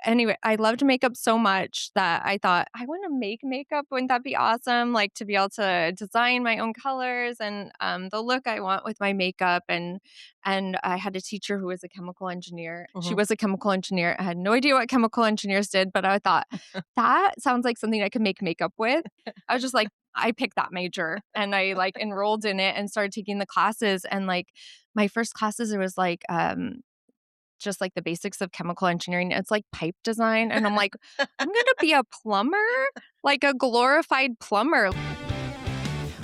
anyway, I loved makeup so much that I thought, I want to make makeup. Wouldn't that be awesome? Like to be able to design my own colors and the look I want with my makeup. And I had a teacher who was a chemical engineer. She Mhm. was a chemical engineer. I had no idea what chemical engineers did, but I thought that sounds like something I could make makeup with. I was just like, I picked that major and I like enrolled in it and started taking the classes. And like my first classes, it was like just like the basics of chemical engineering. It's like pipe design. And I'm like, I'm going to be a plumber, like a glorified plumber.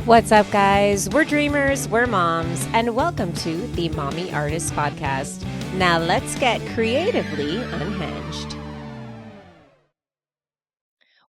What's up, guys? We're dreamers, we're moms, and welcome to the Mommy Artist Podcast. Now let's get creatively unhinged.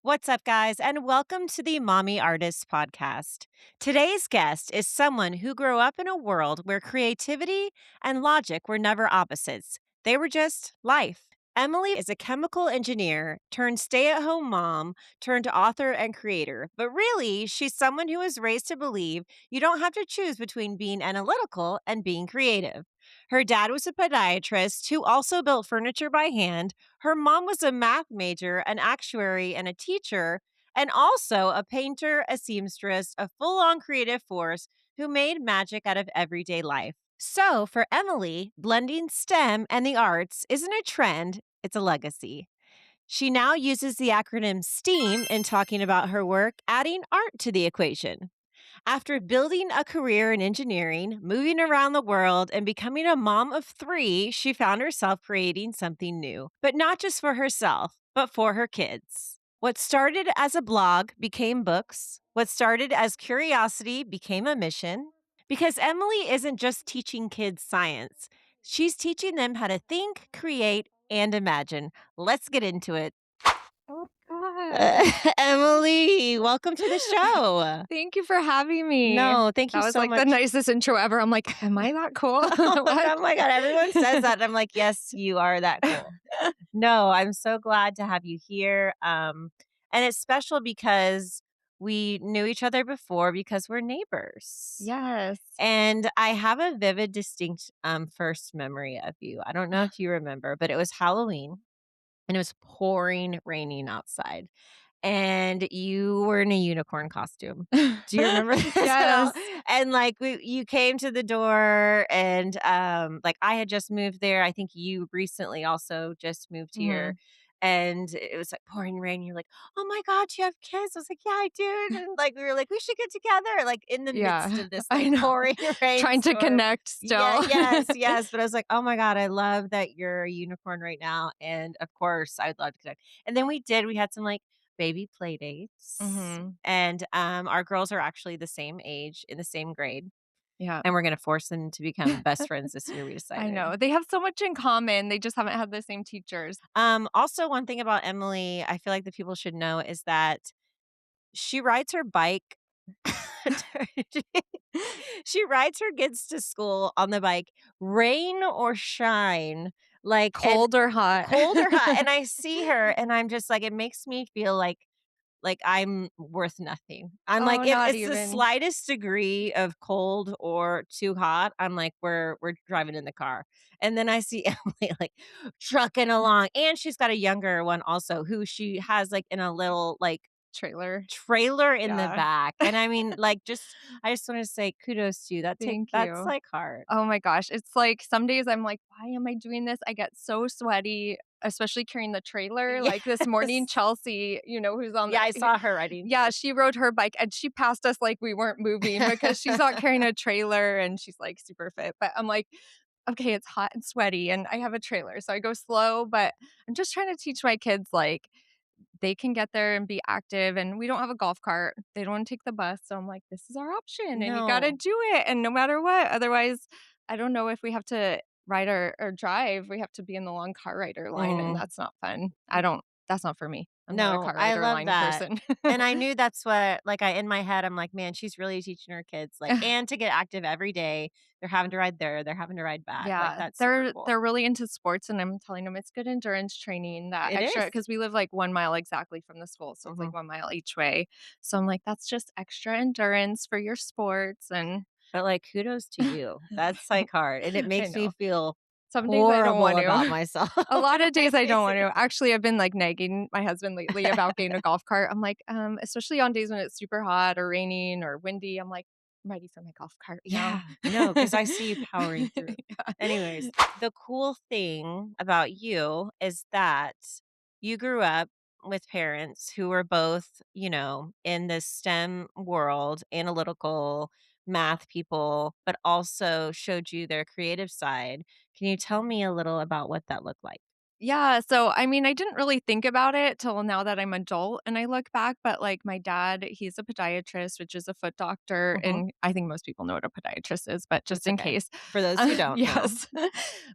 What's up, guys, and welcome to the Mommy Artist Podcast. Today's guest is someone who grew up in a world where creativity and logic were never opposites. They were just life. Emily is a chemical engineer turned stay-at-home mom turned author and creator. But really, she's someone who was raised to believe you don't have to choose between being analytical and being creative. Her dad was a podiatrist who also built furniture by hand. Her mom was a math major, an actuary, and a teacher, and also a painter, a seamstress, a full on creative force who made magic out of everyday life. So, for Emily, blending STEM and the arts isn't a trend, it's a legacy. She now uses the acronym STEAM in talking about her work, adding art to the equation. After building a career in engineering, moving around the world, and becoming a mom of three, she found herself creating something new, but not just for herself, but for her kids. What started as a blog became books. What started as curiosity became a mission. Because Emily isn't just teaching kids science, she's teaching them how to think, create, and imagine. Let's get into it. Oh, God. Emily, welcome to the show. Thank you for having me. No, thank you That was so like the much. and intro ever. I'm like, am I that cool? What? Oh my God, everyone says that. And I'm like, yes, you are that cool. No, I'm so glad to have you here. And it's special because we knew each other before because we're neighbors. Yes. And I have a vivid, distinct first memory of you. I don't know if you remember, but it was Halloween and it was pouring raining outside and you were in a unicorn costume. Do you remember this at all? Yes. And like you came to the door and like I had just moved there. I think you recently also just moved here. Mhm. And it was like pouring rain. You're like, oh my God, do you have kids? I was like, yeah, I do. And like we were like, we should get together, like in the midst Yeah, of this like I know. pouring Trying to rainstorm. connect Yeah, still. yes, yes. But I was like, oh my God, I love that you're a unicorn right now. And of course, I'd love to connect. And then we had some like baby play dates. Mhm. And our girls are actually the same age in the same grade. Yeah. And we're gonna force them to become best friends this year, we I decided. know. They have so much in common. They just haven't had the same teachers. Also one thing about Emily, I feel like the people should know is that she rides her bike. She rides her kids to school on the bike, rain or shine, like, and Cold or hot. cold or hot, and I see her, and I'm just like, it makes me feel like I'm worth nothing. I'm like, Oh, if not it's the even. slightest degree of cold or too hot, I'm like, we're driving in the car. And then I see Emily like trucking along, and she's got a younger one also who she has like in a little like Trailer. trailer in the Yeah. back. And I mean, like, just I just want to say kudos to you. Thank That's you. like hard. Oh my gosh. It's like some days I'm like, why am I doing this? I get so sweaty, especially carrying the trailer. Like this morning, Yes. Chelsea, who's on Yeah, I the, saw her riding. yeah, she rode her bike and she passed us like we weren't moving because she's not carrying a trailer and she's like super fit. But I'm like, okay, it's hot and sweaty and I have a trailer. So I go slow, but I'm just trying to teach my kids like they can get there and be active and we don't have a golf cart. They don't wanna take the bus, so I'm like, "This is our option and you gotta No. do it, and no matter what, otherwise, I don't know if we have to ride or drive, we have to be in the long car rider line, and Mm. that's not fun. That's not for me. I'm not a No, car I rider love line that. person." And I knew that's what like, I in my head, I'm like, "Man, she's really teaching her kids, like and to get active every day. They're having to ride there, they're having to ride back." Like, Yeah, that's super they're cool. they're really into sports, and I'm telling them it's good endurance training, that It extra is. because we live, like, 1 mile exactly from the school, so it's, Mhm. like, 1 mile each way. So I'm like, "That's just extra endurance for your sports," and But, like, kudos to you. That's, like, hard, and it I makes me know. feel Some days I don't want horrible about to. myself. A lot of days I don't want to. Actually, I've been, like, nagging my husband lately about getting a golf cart. I'm like, especially on days when it's super hot or raining or windy, I'm like, "I'm ready for my golf cart now." Yeah, no, because I see you powering through. Yeah. Anyways, the cool thing about you is that you grew up with parents who were both, in the STEM world, analytical, math people, but also showed you their creative side. Can you tell me a little about what that looked like? Yeah, so, I mean, I didn't really think about it till now that I'm adult and I look back, but, like, my dad, he's a podiatrist, which is a foot doctor, Mhm. and I think most people know what a podiatrist is, but just It's in okay. case. For those who don't know. Yes.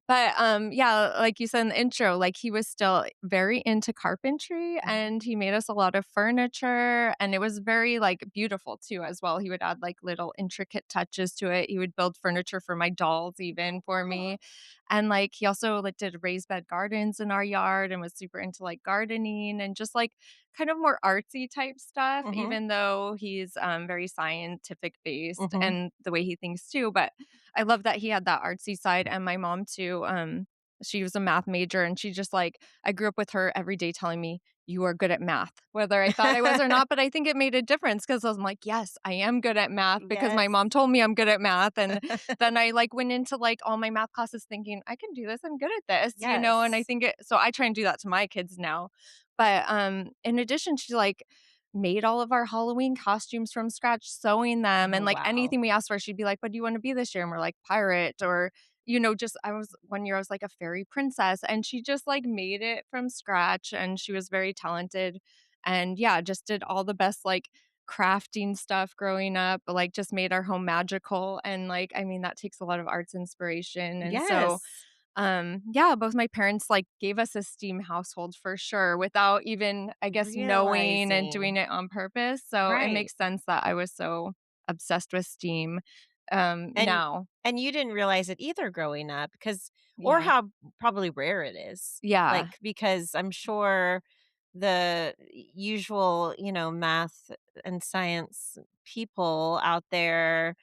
But, yeah, like you said in the intro, like, he was still very into carpentry, Mhm. and he made us a lot of furniture, and it was very, like, beautiful too as well. He would add, like, little intricate touches to it. He would build furniture for my dolls even for me. And, like, he also, like, did raised bed gardens in our yard and was super into, like, gardening and just, like, kind of more artsy type stuff, Mhm. even though he's, very scientific based Mhm. and the way he thinks too, but I love that he had that artsy side, and my mom too, she was a math major, and she just, like I grew up with her every day telling me, "You are good at math," whether I thought I was or not, but I think it made a difference because I was like, "Yes, I am good at math," because my Yes. mom told me I'm good at math, and then I, like, went into, like, all my math classes thinking, "I can do this, I'm good at this," and I Yes. think it so I try and do that to my kids now. But, in addition, she, like, made all of our Halloween costumes from scratch, sewing them, Oh, and, like, wow. anything we asked for, she'd be like, "What do you wanna be this year?" And we're like, "Pirate," or, just I was one year I was like a fairy princess, and she just, like, made it from scratch, and she was very talented, and, yeah, just did all the best, like, crafting stuff growing up, like, just made our home magical, and, like, I mean, that takes a lot of arts inspiration, and so, Yes. yeah, both my parents, like, gave us a STEAM household for sure without even, I guess, knowing and doing Realizing. it on purpose, so it Right. makes sense that I was so obsessed with STEAM, And now. and you didn't realize it either growing up because or Yeah. how probably rare it is. Yeah. Like, because I'm sure the usual, math and science people out there,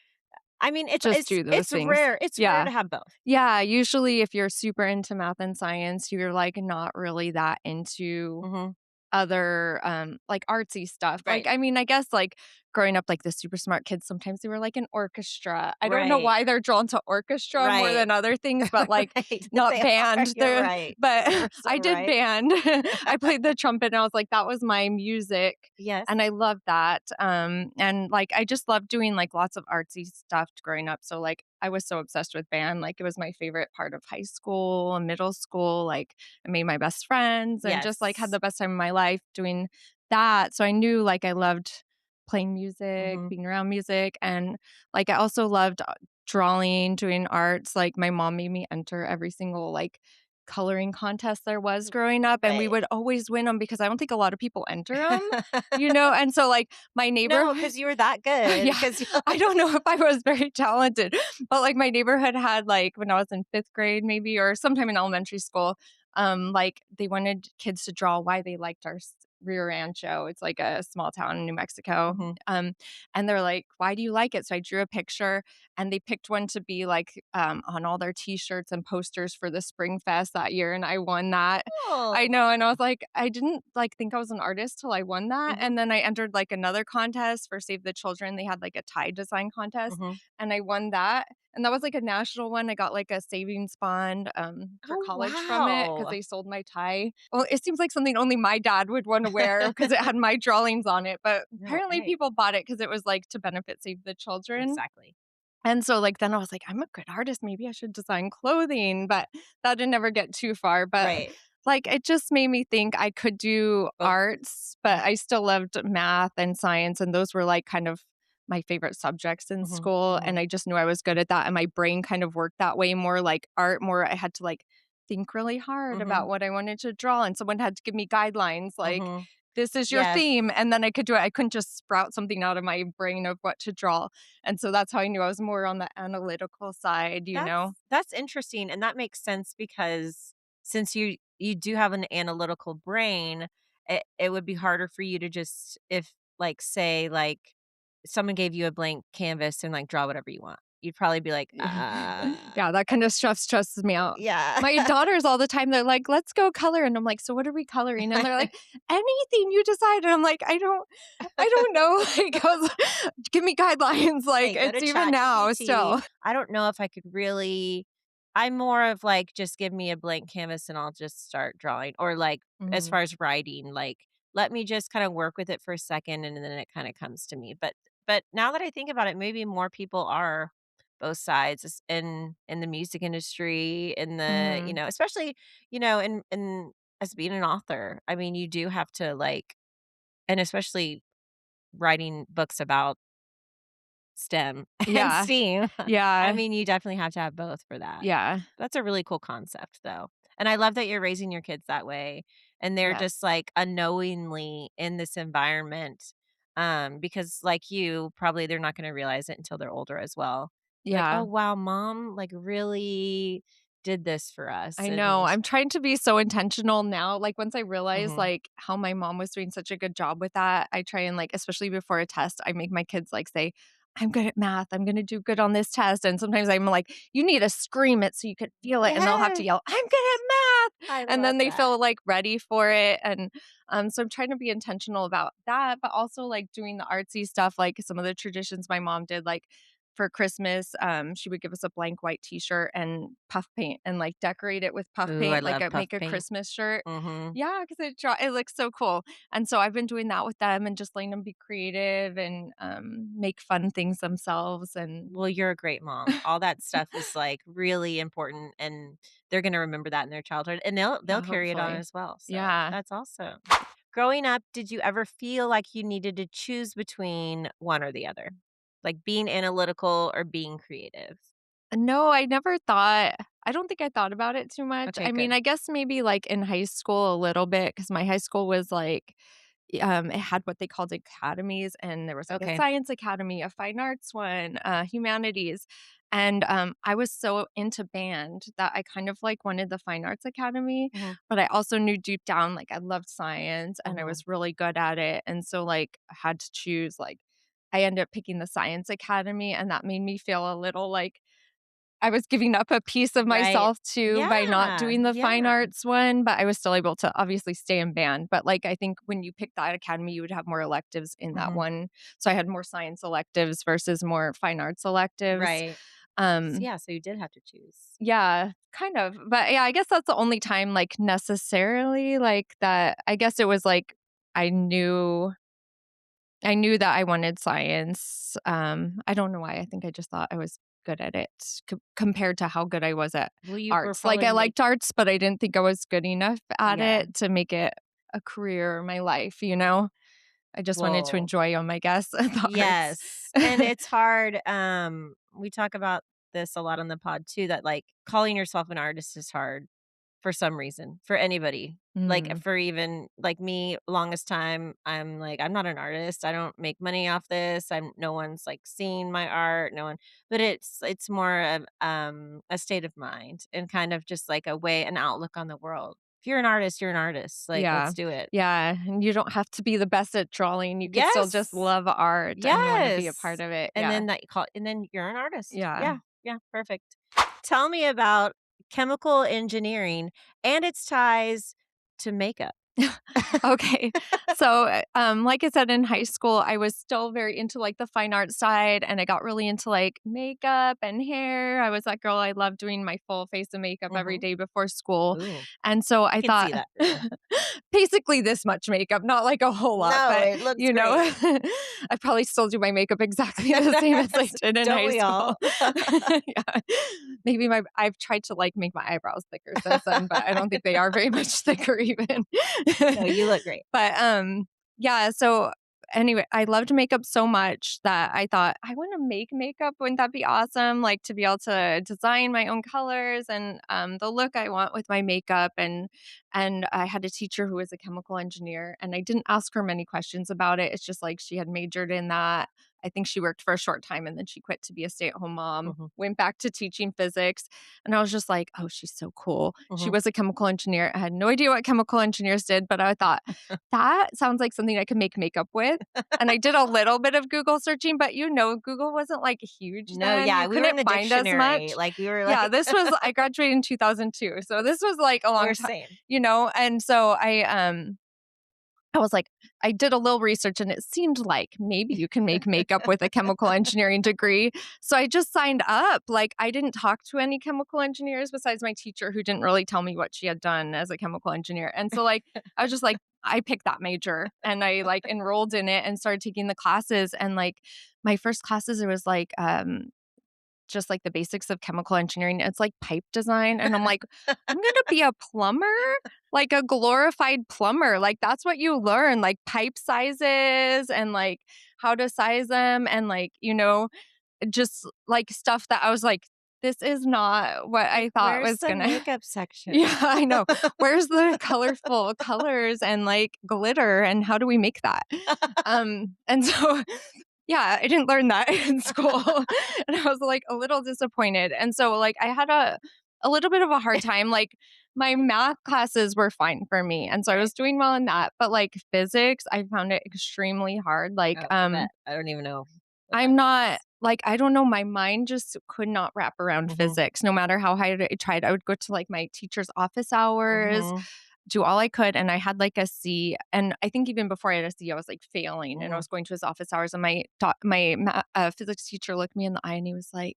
I mean, it's Just it's do those it's things. rare. It's rare Yeah. to have both. Yeah, usually if you're super into math and science, you're, like, not really that into Mhm. other, like, artsy stuff. Like, Right. I mean, I guess, like, growing up, like, the super smart kids, sometimes they were, like, in orchestra. I don't know Right. why they're drawn to orchestra more Right. than other things, but, like, Right. not They are. band. You're They're right. but You're so I did right. band. I played the trumpet, and I was like, that was my music, Yes. and I loved that. And, like, I just loved doing, like, lots of artsy stuff growing up. So, like, I was so obsessed with band. Like, it was my favorite part of high school and middle school. Like, I made my best friends and just, like, had Yes. the best time of my life doing that. So I knew, like, I loved playing music, Mhm. being around music, and, like, I also loved, drawing, doing arts. Like, my mom made me enter every single, like, coloring contest there was growing up, and we Right. would always win them because I don't think a lot of people enter them, and so, like, my No, neighborhood because you were that good. yeah, Because I don't know if I was very talented, but, like, my neighborhood had, like, when I was in 5th grade maybe or sometime in elementary school, like, they wanted kids to draw why they liked our Rio Rancho. It's, like, a small town in New Mexico, Mhm. and they're like, "Why do you like it?" So I drew a picture, and they picked one to be, like, on all their T-shirts and posters for the Spring Fest that year, and I won that. I Oh. know, and I was like I didn't, like, think I was an artist till I won that, Mhm. and then I entered, like, another contest for Save the Children. They had, like, a tie design contest, Mhm. and I won that, and that was, like, a national one. I got, like, a savings bond, for Oh, college from it because wow. they sold my tie. Well, it seems like something only my dad would wanna wear because it had my drawings on it, but No, apparently right. people bought it because it was, like, to benefit Save the Children. Exactly. And so, like, then I was like, "I'm a good artist, maybe I should design clothing," but that didn't ever get too far, but, Right. like, it just made me think I could do Both. arts, but Mhm. I still loved math and science, and those were, like, kind of my favorite subjects in Mhm. school, and Mhm. I just knew I was good at that, and my brain kind of worked that way more like art, more I had to, like, think really hard Mhm. about what I wanted to draw, and someone had to give me guidelines, like, Mhm. "This is your Yes. theme," and then I could do it. I couldn't just sprout something out of my brain of what to draw. And so that's how I knew I was more on the analytical side, you That's know? that's interesting, and that makes sense because since you do have an analytical brain, it would be harder for you to just if, like, say, like, someone gave you a blank canvas and, like, draw whatever you want, you'd probably be like, Yeah, that kind of stuff stresses me out. yeah. My daughters all the time, they're like, "Let's go color." And I'm like, "So what are we coloring?" And they're like, "Anything you decide." And I'm like, "I don't know." Like, I was give me guidelines. Like, Hey, go to it's even now ChatGPT. still. I don't know if I could really I'm more of, like, just give me a blank canvas and I'll just start drawing, or, like, as Mhm. far as writing, like, let me just kinda work with it for a second and then it kinda comes to me, but now that I think about it, maybe more people are both sides in the music industry, in the Mhm. especially, in as being an author. I mean, you do have to, like, and especially writing books about STEM and Yeah. STEAM. I Yeah. mean, you definitely have to have both for that. Yeah. That's a really cool concept, though. And I love that you're raising your kids that way and they're just Yes. like unknowingly in this environment. Because like you, probably they're not going to realize it until they're older as well. Like, oh Yeah. wow, mom like really did this for us. I know. And I'm trying to be so intentional now. Like once I realize mhm. like how my mom was doing such a good job with that, I try and like especially before a test, I make my kids like say, "I'm good at math. I'm going to do good on this test." And sometimes I'm like, "You need to scream it so you could feel it." And they'll have to Yes, yell, "I'm good at math." I And then love they that. feel like ready for it and so I'm trying to be intentional about that, but also like doing the artsy stuff like some of the traditions my mom did like for Christmas, she would give us a blank white t-shirt and puff paint and, like, decorate it with puff Ooh, I paint, like, love puff make a paint. Christmas shirt. Mhm. Yeah, 'cause it looks so cool, and so I've been doing that with them and just letting them be creative and, make fun things themselves and Well, you're a great mom. All that stuff is, like, really important, and they're gonna remember that in their childhood, and they'll yeah, carry it on hopefully. as well, so Yeah. that's awesome. Growing up, did you ever feel like you needed to choose between one or the other? Like, being analytical or being creative? No, I don't think I thought about it too much. Okay, I mean, good. I guess maybe, like, in high school a little bit because my high school was, like, it had what they called academies, and there was, like, a Okay. science academy, a fine arts one, humanities, and, I was so into band that I kind of, like, wanted the fine arts academy, Mhm, but I also knew deep down, like, I loved science, and I mhm. was really good at it, and so, like, I had to choose, like, I ended up picking the science academy, and that made me feel a little like I was giving up a piece of Right. myself too by not Yeah, doing the fine yeah. arts one, but I was still able to obviously stay in band, but, like, I think when you pick that academy, you would have more electives in that Mhm. one, so I had more science electives versus more fine arts electives. Right. Um, Yeah, so you did have to choose. yeah, kind of, but, yeah, I guess that's the only time, like, necessarily, like, that I guess it was, like, I knew I knew that I wanted science. I don't know why. I think I just thought I was good at it compared to how good I was at Well, you were arts. Like probably, I like liked arts, but I didn't think I was good enough at yeah. it to make it a career or my life, you know? I just wanted to Well enjoy them, I guess, the arts. yes, and it's hard, we talk about this a lot on the pod too, that, like, calling yourself an artist is hard for some reason, for anybody. Like, Mm, for even like me, longest time, I'm like, "I'm not an artist, I don't make money off this, I'm no one's, like, seeing my art, no one," but it's more of, a state of mind and kind of just, like, a way an outlook on the world. If you're an artist, you're an artist, like, yeah. let's do it. Yeah, and you don't have to be the best at drawing. You could still just Yes! love art and wanna be a part Yes! of it. And Yeah. then that you call and then you're an artist. Yeah. Yeah, yeah, perfect. Tell me about chemical engineering and its ties to makeup. Okay. So, like I said, in high school, I was still very into like the fine art side and I got really into like makeup and hair. I was that girl. I loved doing my full face of makeup every Mhm. day before school. Ooh, And so I I can thought see that for you. basically this much makeup, not like a whole lot, No, but it looks you know, great. I probably still do my makeup exactly the same as I did in Don't high we school. all? Yeah. Maybe I've tried to like make my eyebrows thicker since then, but I don't think they are very much thicker even. No, you look great. But, yeah, so anyway, I loved makeup so much that I thought, "I wanna make makeup, wouldn't that be awesome?" Like, to be able to design my own colors and, the look I want with my makeup, and I had a teacher who was a chemical engineer, and I didn't ask her many questions about it, it's just like she had majored in that. I think she worked for a short time and then she quit to be a stay-at-home mom, Mhm. went back to teaching physics, and I was just like, "Oh, she's so cool." She Mhm. was a chemical engineer. I had no idea what chemical engineers did, but I thought, "That sounds like something I could make makeup with." And I did a little bit of Google searching, but, Google wasn't, like, huge No, then. yeah, You we were in couldn't the find as dictionary, much. like, we were Yeah, like this was I graduated in 2002, so this was, like, a we're long time, same. and so I was like, I did a little research and it seemed like maybe you can make makeup with a chemical engineering degree. So I just signed up. Like, I didn't talk to any chemical engineers besides my teacher who didn't really tell me what she had done as a chemical engineer. And so, like, I was just like, I picked that major and I like enrolled in it and started taking the classes. And like, my first classes, it was like, just like the basics of chemical engineering. It's like pipe design. And I'm like, I'm going to be a plumber, like a glorified plumber. Like that's what you learn, like pipe sizes and like how to size them and like, just like stuff that I was like, this is not what Like, I thought where's was the gonna. makeup section? Yeah, I know. Where's the colorful colors and like glitter and how do we make that? And so yeah, I didn't learn that in school. And I was like a little disappointed. And so like I had a little bit of a hard time. Like my math classes were fine for me. And so I Right. was doing well in that. But like physics, I found it extremely hard. Like Oh, I bet. I don't even know what that I'm not is. like, I don't know, my mind just could not wrap around Mhm. physics no matter how hard I tried. I would go to like my teacher's office hours, Mhm. do all I could, and I had like a C. And I think even before I had a C, I was like failing, and I Mhm. was going to his office hours. And physics teacher looked me in the eye, and he was like,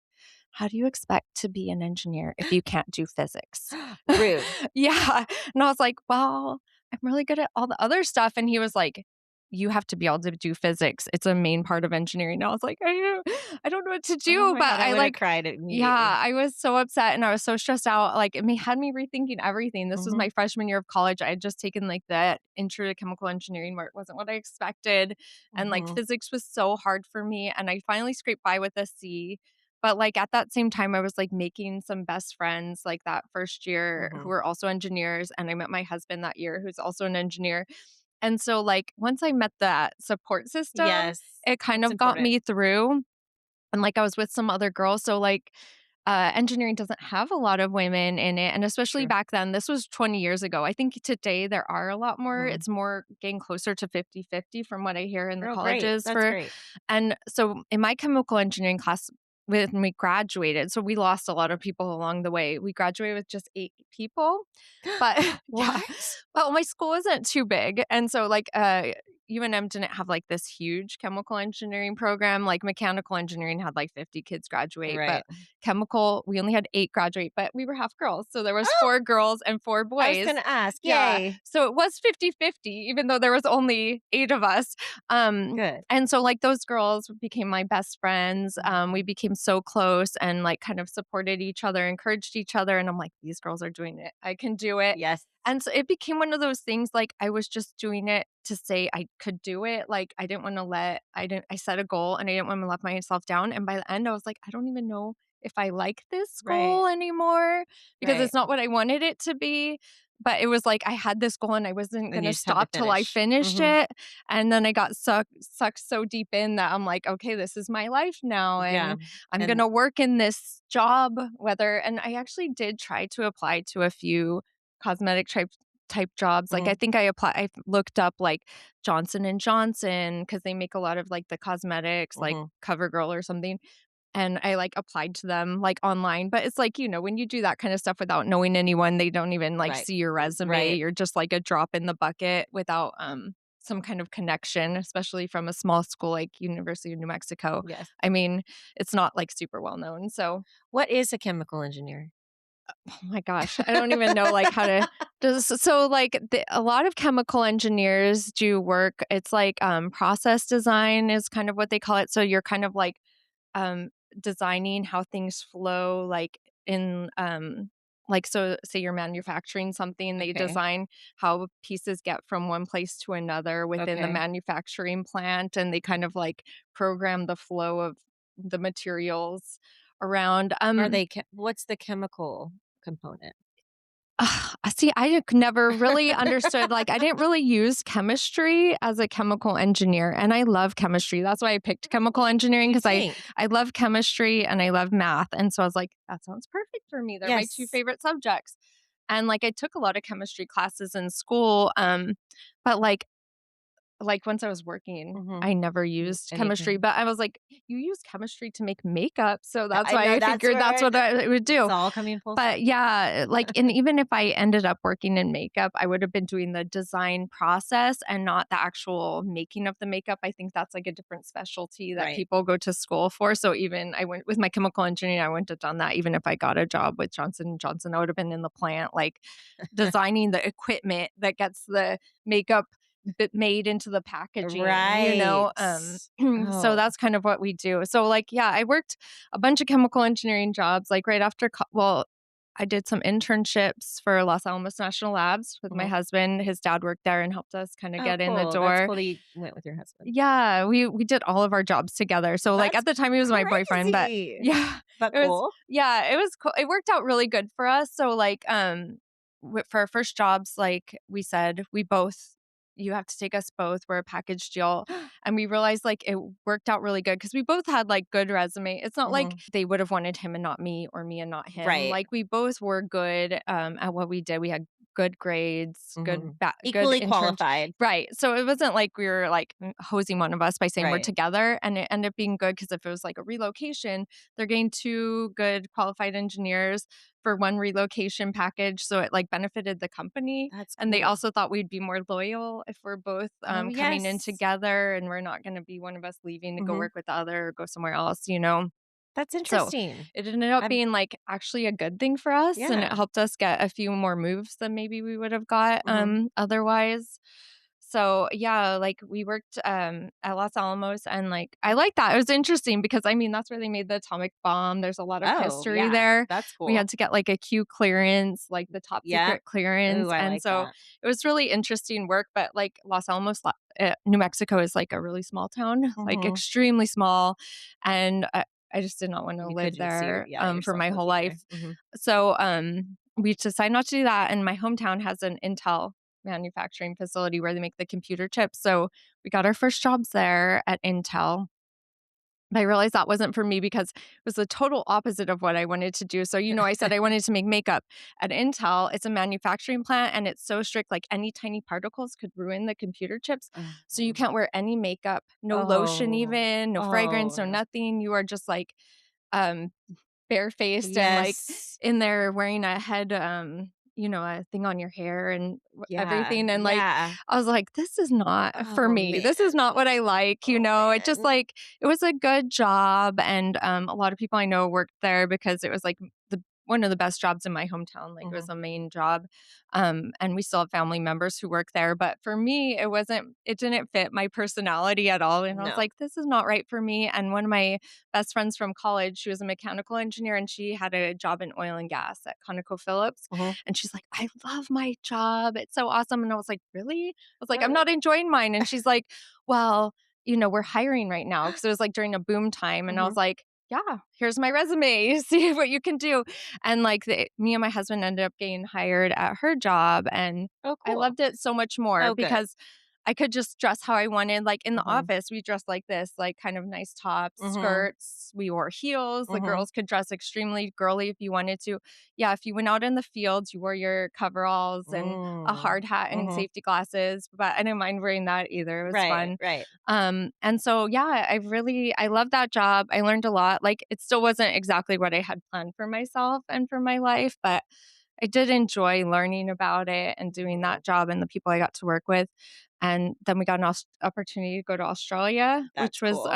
"How do you expect to be an engineer if you can't do physics?" Rude. Yeah, and I was like, "Well, I'm really good at all the other stuff." And he was like, "You have to be able to do physics. It's a main part of engineering." And I was like, I don't know what to Oh do." my But god, I I would have like, cried yeah, immediately. I was so upset and I was so stressed out. Like had me rethinking everything. This was Mhm. my freshman year of college. I had just taken like that intro to chemical engineering where it wasn't what I expected. And like Mhm. physics was so hard for me. And I finally scraped by with a C. But like at that same time, I was like making some best friends like that first year who Mhm. were also engineers. And I met my husband that year who's also an engineer. And so, like, once I met that support system, Yes. it kind That's of got important. me through, and, like, I was with some other girls, so, like, engineering doesn't have a lot of women in it, and especially True. back then, this was 20 years ago. I think today there are a lot more. Mhm. It's more getting closer to 50-50 from what I hear in the Oh, great. colleges That's for. great. And so in my chemical engineering class, when we graduated, so we lost a lot of people along the way. We graduated with just 8 people, but yeah. What? Well, my school isn't too big, and so, like, UNM didn't have, like, this huge chemical engineering program, like, mechanical engineering had, like, 50 kids graduate, but Right. chemical, we only had 8 graduate, but we were half girls, so there was Oh, 4 girls and 4 I was boys. gonna ask. Yeah, Yay. so it was 50-50, even though there was only 8 of us, Good. and so, like, those girls became my best friends. We Mhm. became so close and, like, kind of supported each other, encouraged each other, and I'm like, "These girls are doing it. I can do it." Yes. And so it became one of those things, like, I was just doing it to say I could do it. Like, I set a goal and I didn't wanna let myself down, and by the end, I was like, "I don't even know if I like this Right. goal anymore because Right. it's not what I wanted it to be." But it was like I had this goal and I wasn't And you gonna just had to stop till I finish. finished Mhm. it, and then I got sucked so deep in that I'm like, "Okay, this is my life now, Yeah. and I'm And gonna work in this job," whether and I actually did try to apply to a few cosmetic type jobs. Like, I mhm. think I looked up, like, Johnson& and Johnson because they make a lot of, like, the cosmetics, like Mhm. CoverGirl or something, and I, like, applied to them, like, online, but it's like, when you do that kinda stuff without knowing anyone, they don't even, like, Right. see your resume. Right. You're just, like, a drop in the bucket without, some kind of connection, especially from a small school like University of New Mexico. Yes. I mean, it's not, like, super well known, so What is a chemical engineer? oh my gosh, I don't even know, like, how to does so, like, a lot of chemical engineers do work it's like, process design is kind of what they call it, so you're kind of, like, um, designing how things flow, like, so say you're manufacturing something, they Okay. design how pieces get from one place to another within the Okay. manufacturing plant, and they kind of, like, program the flow of the materials around, Are they what's the chemical component? See, never really understood, like, I didn't really use chemistry as a chemical engineer, and I love chemistry. That's why I picked chemical engineering You'd because think. I love chemistry and I love math, and so I was like, "That sounds perfect for me. They're my 2 Yes. favorite subjects." And, like, I took a lot of chemistry classes in school, but, once I was working, Mhm. I never Mm, used chemistry, anything. but I was like, "You use chemistry to make makeup," so that's I why know I that's figured that's where what I would it's do. all coming full But circle. yeah, like, and even if I ended up working in makeup, I would have been doing the design process and not the actual making of the makeup. I think that's like a different specialty that Right. people go to school for. So even I went with my chemical engineering, I wouldn't have done that. Even if I got a job with Johnson and Johnson, I would have been in the plant, like designing the equipment that gets the makeup made into the packaging, Right. so Oh. that's kind of what we do. So like, yeah, I worked a bunch of chemical engineering jobs, like right after, well, I did some internships for Los Alamos National Labs with my Mhm. husband. His dad worked there and helped us kind of Oh, get in the cool. That's door. cool that you went with your husband. Yeah, we did all of our jobs together. So like That's at the time he was my boyfriend, but crazy. yeah, But it was cool. yeah, it was cool. It worked out really good for us. So like for our first jobs, like we said, we both you have to take us both. We're a package deal. And we realized like it worked out really good because we both had like good resume. It's not like Mhm. they would have wanted him and not me or me and not him. Right. Like we both were good at what we did. We had good grades, Mhm. good Equally intern. qualified. Right. So it wasn't like we were like hosing one of us by saying we're Right. together. And it ended up being good because if it was like a relocation, they're getting two good qualified engineers for one relocation package. So it like benefited the company. That's And they cool. also thought we'd be more loyal if we're both Oh, coming in yes. together and we're not going to be one of us leaving to go Mhm. work with the other or go somewhere else. That's So interesting. it ended up I'm being like actually a good thing for us and it yeah. helped us get a few more moves than maybe we would have got Mhm. otherwise. So yeah, like we worked at Los Alamos and like I like that. It was interesting because I mean that's where they made the atomic bomb. There's a lot of Oh, history yeah. there. That's We cool. had to get like a Q clearance, like the top Yep. secret Ooh, clearance. I And like so that. it was really interesting work, but like Los Alamos, New Mexico is like a really small town, like Mhm. extremely small. And I just did not want to You live couldn't see, there yeah, for yourself my whole living life. there. Mhm. So we decided not to do that. And my hometown has an Intel manufacturing facility where they make the computer chips. So we got our first jobs there at Intel. But I realized that wasn't for me because it was the total opposite of what I wanted to do. So, I said I wanted to make makeup. At Intel, it's a manufacturing plant and it's so strict, like any tiny particles could ruin the computer chips. So you Oh. can't wear any makeup, no lotion Oh. even, no fragrance, Oh, no no. nothing. You are just like um barefaced and like Yes. in there wearing a head a thing on your hair and Yeah, everything and like yeah. I was like this is not for Oh, me. This is man. not what I like, Oh, It just man. like it was a good job and a lot of people I know worked there because it was like the one of the best jobs in my hometown. Like it was Mhm. a main job. And we still have family members who work there. But for me, it didn't fit my personality at all. And I was No. like, this is not right for me. And one of my best friends from college. She was a mechanical engineer and she had a job in oil and gas at ConocoPhillips. Mhm. And she's like, I love my job. It's so awesome. And I was like, really? I was like, I'm Uh, not enjoying mine. And she's like, well, we're hiring right now. Cause it was like during a boom time. And I was Mhm. like, yeah, here's my resume. See what you can do. And like me and my husband ended up getting hired at her job. And Oh, I cool. loved it so much more Oh, good. because I could just dress how I wanted. Like in the Mhm. office, we dressed like this, like kind of nice tops, Mhm. skirts. We wore heels. The Mhm. girls could dress extremely girly if you wanted to. Yeah, if you went out in the fields, you wore your coveralls and a Mm. hard hat and Mhm. safety glasses. But I didn't mind wearing that either. It was Right, fun. right. And so yeah, I love that job. I learned a lot. Like it still wasn't exactly what I had planned for myself and for my life, but I did enjoy learning about it and doing Mhm. that job and the people I got to work with. And then we got an opportunity to go to Australia, That's which was cool.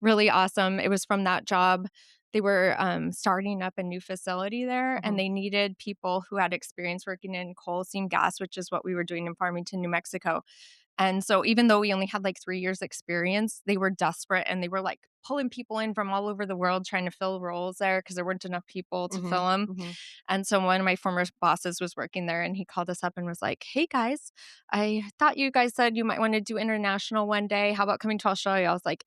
really awesome. It was from that job. They were starting up a new facility there and Mhm. they needed people who had experience working in coal seam gas, which is what we were doing in Farmington, New Mexico. And so even though we only had like 3 years experience, they were desperate and they were like pulling people in from all over the world trying to fill roles there because there weren't enough people to fill Mhm. them. Mhm. And so one of my former bosses was working there and he called us up and was like, "Hey guys, I thought you guys said you might want to do international one day. How about coming to Australia?" I was like,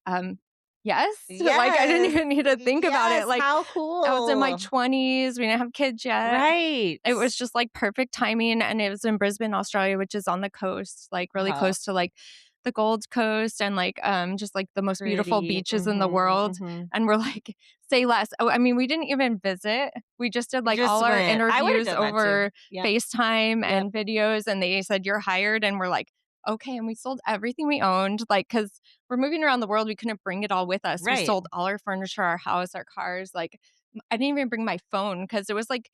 Yes, like, I didn't Yes. even need to think about it, Yes, like, how I was in my cool. 20s, we didn't have kids yet. Right. It was just, like, perfect timing, and it was in Brisbane, Australia, which is on the coast, like, really Uh-huh. close to, like, the Gold Coast and, like, just, like, the most beautiful Pretty. beaches in the Mhm, world, mhm. and we're like, say less. Oh, I mean, we didn't even visit. We just did, You like, all just our went. I would've interviews done that too. over Yep, FaceTime yep. and videos, and they said, "You're hired," and we're like, "Okay," and we sold everything we owned, like, because 'cause we're moving around the world, we couldn't bring it all with us. We Right. sold all our furniture, our house, our cars, like, I didn't even bring my phone because it was, like,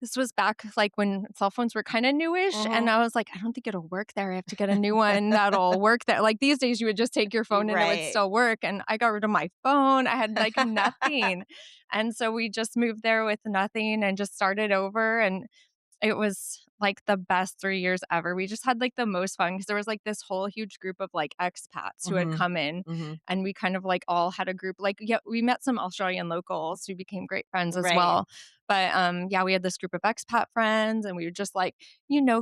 this was back, like, when cell phones were kinda newish, and Mhm. I was like, "I don't think it'll work there. I have to get a new one that'll work there." Like, these days, you would just take your phone and it would Right. still work, and I got rid of my phone. I had, like, nothing, and so we just moved there with nothing and just started over, and it was, like, the best 3 years ever. We just had, like, the most fun because there was, like, this whole huge group of, like, expats who had Mhm, come in, mhm. and we kind of, like, all had a group like, yeah, we met some Australian locals who became great friends as Right. well. But, yeah, we had this group of expat friends, and we would just, like,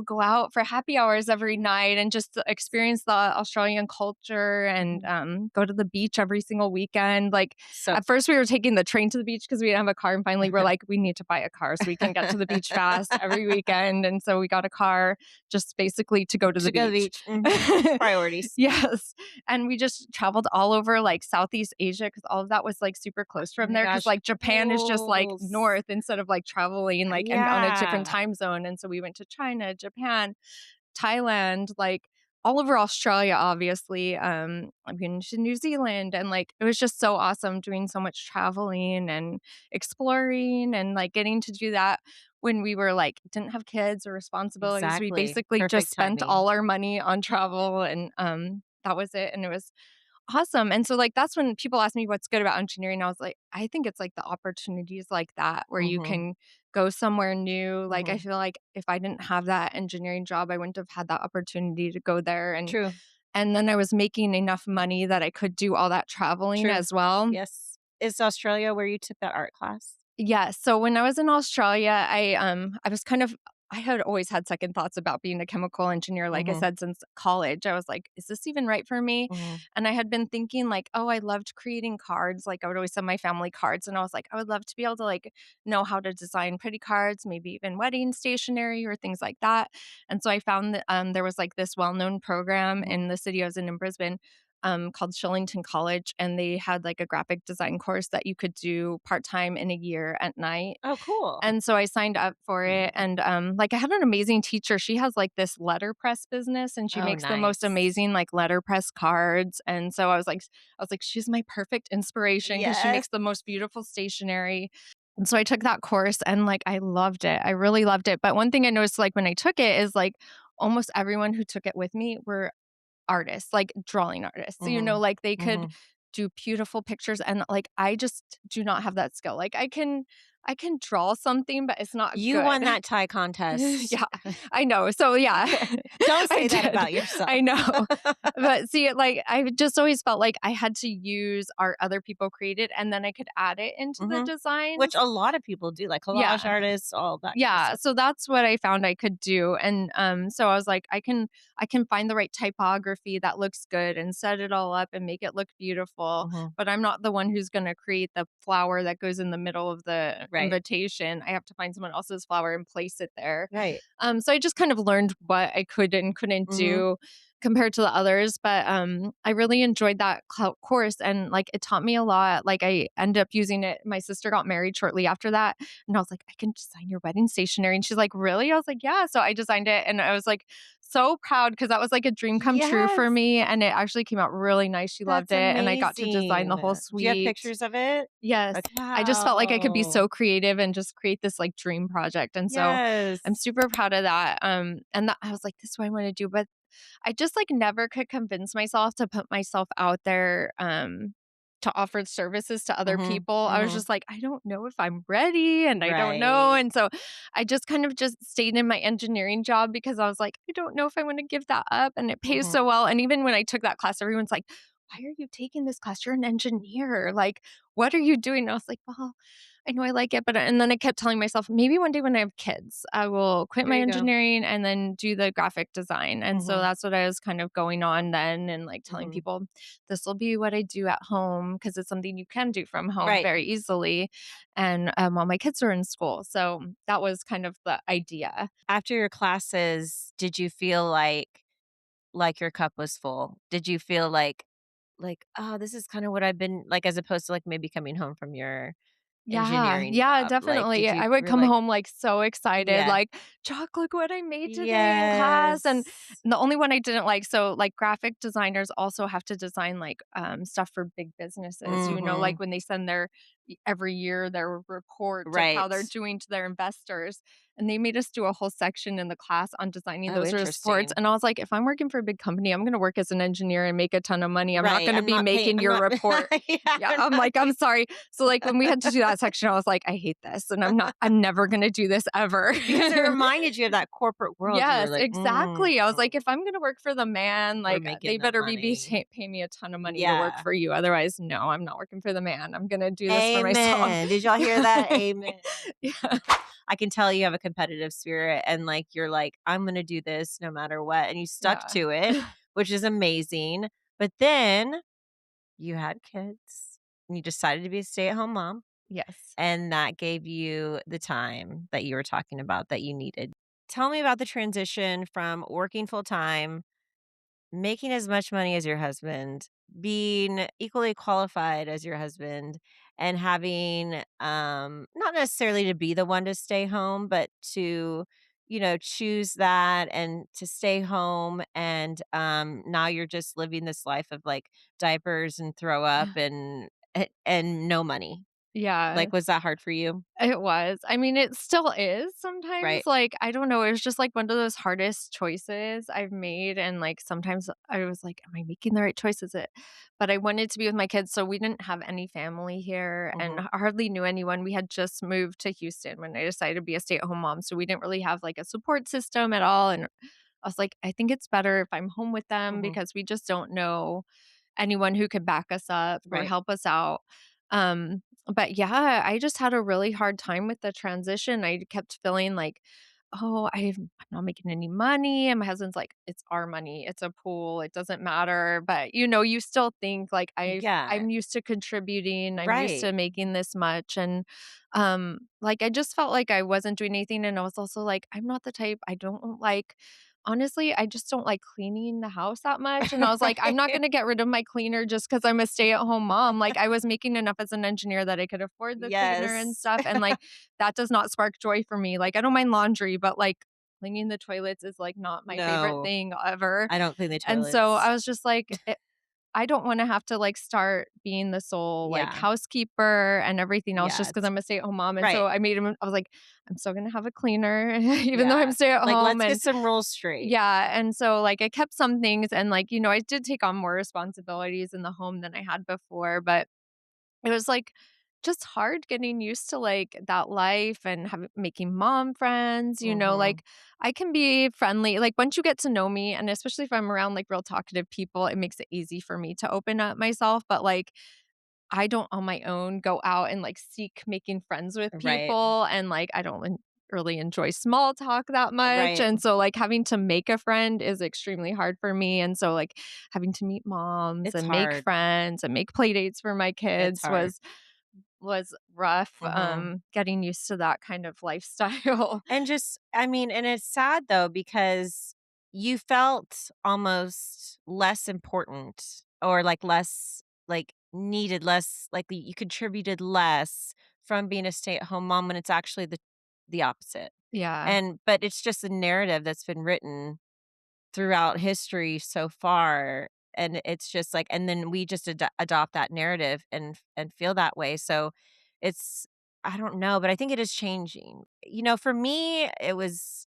go out for happy hours every night and just experience the Australian culture and, Mhm. go to the beach every single weekend. Like, So at first, we were taking the train to the beach because we didn't have a car, and finally, we're like, "We need to buy a car so we can get to the beach fast every weekend," and so we got a car just basically to go to the to go to the beach. beach. Mhm. Priorities. Yes, and we just traveled all over, like, Southeast Asia because all of that was, like, super Oh close from my there. Because gosh, like, Japan is just, like, goals. north instead of, like, traveling, like, and on a different Yeah. time zone, and so we went to China, Japan, Thailand, like, all over Australia, obviously, I've been to New Zealand, and, like, it was just so awesome doing so much traveling and exploring and, like, getting to do that when we were, like, didn't have kids or responsibilities. We Exactly. basically just Perfect spent timing. all our money on travel, and, that was it, and it was awesome, and so, like, that's when people ask me what's good about engineering, I was like, I think it's, like, the opportunities like that where you Mhm, can go somewhere new, like, I mhm. feel like if I didn't have that engineering job, I wouldn't have had that opportunity to go there, True, and then I was making enough money that I could do all that traveling true. as well. Yes. Is Australia where you took that art class? Yeah, so when I was in Australia, I was kind of I had always had second thoughts about being a chemical engineer, like I Mhm, said, since college. I was like, "Is this even right for me?" mhm. And I had been thinking like, "Oh, I loved creating cards." Like I would always send my family cards, and I was like, "I would love to be able to like know how to design pretty cards, maybe even wedding stationery or things like that." And so I found that there was like this well-known program Mhm. in the city I was in Brisbane called Shillington College, and they had like a graphic design course that you could do part time in a year at night. Oh, cool. And so I signed up for it, and like I had an amazing teacher. She has like this letterpress business, and she Oh, makes the most nice. amazing like letterpress cards. And so I was like, she's my perfect inspiration because she Yes. makes the most beautiful stationery. And so I took that course, and like I loved it. I really loved it. But one thing I noticed like when I took it is like almost everyone who took it with me were artists, like drawing artists. Mhm, Like they could mhm. do beautiful pictures and like I just do not have that skill. Like I can draw something, but it's not You won good. that tie contest. Yeah, I know. So yeah, Don't I say that did. about yourself. I know. But see, like I just always felt like I had to use art other people created and then I could add it into the Mhm. Which designs. a lot of people do, like collage Yeah. artists, all that kind of Yeah, stuff. so that's what I found I could do, and, so I was like, I can find the right typography that looks good and set it all up and make it look beautiful, Mhm. but I'm not the one who's gonna create the flower that goes in the middle of the Right, invitation. I have to find someone else's flower and place it there. right. So I just kind of learned what I could and couldn't Mhm. do compared to the others, but, I really enjoyed that course, and, like, it taught me a lot. Like, I ended up using it. My sister got married shortly after that, and I was like, "I can design your wedding stationery." And she's like, "Really?" I was like, "Yeah." So I designed it, and I was, like, so proud because that was, like, a dream come true for Yes, me, and it actually came out really nice. She loved that's it, and I got to design amazing. the whole Do you have suite. pictures of it? Yes. Like, I just felt like I could be wow. so creative and just create this, like, dream project, and so I'm Yes. super proud of that, and that I was like, "This is what I wanna do," but I just, like, never could convince myself to put myself out there, to offer services to other Mhm, people. I was mhm. just like, "I don't know if I'm ready, and I don't know," Right. and so I just kind of just stayed in my engineering job because I was like, "I don't know if I wanna give that up," and it pays Mhm. so well, and even when I took that class, everyone's like, "Why are you taking this class? You're an engineer, like, what are you doing?" And I was like, "Well, I know I like it, but and then I kept telling myself, maybe one day when I have kids, I will quit There my you go. engineering and then do the graphic design. And so Mhm, that's what I was kind of going on then and like telling mhm. people this will be what I do at home because it's something you can do from home Right. very easily. And while my kids are in school. So that was kind of the idea. After your classes, did you feel like your cup was full? Did you feel like, "Oh, this is kinda what I've been" like, as opposed to, like, maybe coming home from your Yeah, engineering yeah, job? Like, definitely. did you I would were come like home, like, so excited, yeah. like, "Chuck, look what I made today in class," Yes. and the only one I didn't like so, like, graphic designers also have to design, like, stuff for big businesses, like, Mhm. when they send their every year, their reports of how Right. they're doing to their investors, and they made us do a whole section in the class on designing Oh, those reports, interesting. and I was like, "If I'm working for a big company, I'm gonna work as an engineer and make a ton of money, I'm not Right, gonna be making I'm your not report." yeah, Yeah, I'm I'm not like, "I'm sorry." So, like, when we had to do that section, I was like, "I hate this, and I'm never gonna do this ever." because it reminded you of that corporate world. You were Yes, like, exactly. I was like, "If I'm gonna work for the man, we're like, they making that better be money." pay me a ton of money to work Yeah. for you, otherwise, no, I'm not working for the man. I'm gonna do this for myself." Amen. Did y'all hear that? Amen. Yeah, I can tell you have a competitive spirit and, like, you're like, "I'm gonna do this no matter what," and you stuck yeah. to it, which is amazing, but then you had kids, and you decided to be a stay-at-home mom, Yes. and that gave you the time that you were talking about that you needed. Tell me about the transition from working full-time, making as much money as your husband, being equally qualified as your husband, and having, not necessarily to be the one to stay home, but to, choose that and to stay home, and, now you're just living this life of, like, diapers and throw up and no money. Yeah. Like, was that hard for you? It was. I mean, it still is sometimes, Right. like, I don't know, it was just, like, one of those hardest choices I've made, and, like, sometimes I was like, "Am I making the right choice? Is it?" But I wanted to be with my kids, so we didn't have any family here and Mhm. hardly knew anyone. We had just moved to Houston when I decided to be a stay-at-home mom, so we didn't really have, like, a support system at all, and I was like, "I think it's better if I'm home with them Mhm. because we just don't know anyone who could back us up or Right. help us out." But yeah, I just had a really hard time with the transition. I kept feeling like, oh, I'm not making any money. And my husband's like, it's our money. It's a pool. It doesn't matter. But you still think like Yeah. I'm used to contributing. I'm used Right. to making this much. And like I just felt like I wasn't doing anything. And I was also like, I'm not the type, I don't like honestly, I just don't like cleaning the house that much, and I was like, "I'm not Right. gonna get rid of my cleaner just because 'cause I'm a stay-at-home mom." Like, I was making enough as an engineer that I could afford the cleaner and Yes. stuff, and, like, that does not spark joy for me. Like, I don't mind laundry, but, like, cleaning the toilets is, like, not my favorite No, thing ever, I don't clean the and so toilets. I was just like, I don't wanna have to, like, start being the sole, like, Yeah. housekeeper and everything else Yeah, just because 'cause it's I'm a stay-at-home mom, and so right. I was like, "I'm still gonna have a cleaner even though I'm Yeah. Like, stay-at-home," let's get and some rules straight. yeah, and so, like, I kept some things and, like, I did take on more responsibilities in the home than I had before, but it was, like, just hard getting used to, like, that life and making mom friends, Mhm. like, I can be friendly like, once you get to know me, and especially if I'm around, like, real talkative people, it makes it easy for me to open up myself, but, like, I don't on my own go out and, like, seek making friends with Right. people, and, like, I don't really enjoy small talk that much, Right. and so, like, having to make a friend is extremely hard for me, and so, like, having to meet moms It's and make hard. friends and make playdates for my It's kids hard. was rough, Mhm. getting used to that kind of lifestyle. And just I mean, and it's sad though because you felt almost less important or like less like needed less like you contributed less from being a stay-at-home mom when it's actually the opposite. Yeah. And but it's just a narrative that's been written throughout history so far, and it's just like and then we just adopt that narrative and feel that way, so it's I don't know, but I think it is changing. For me, it was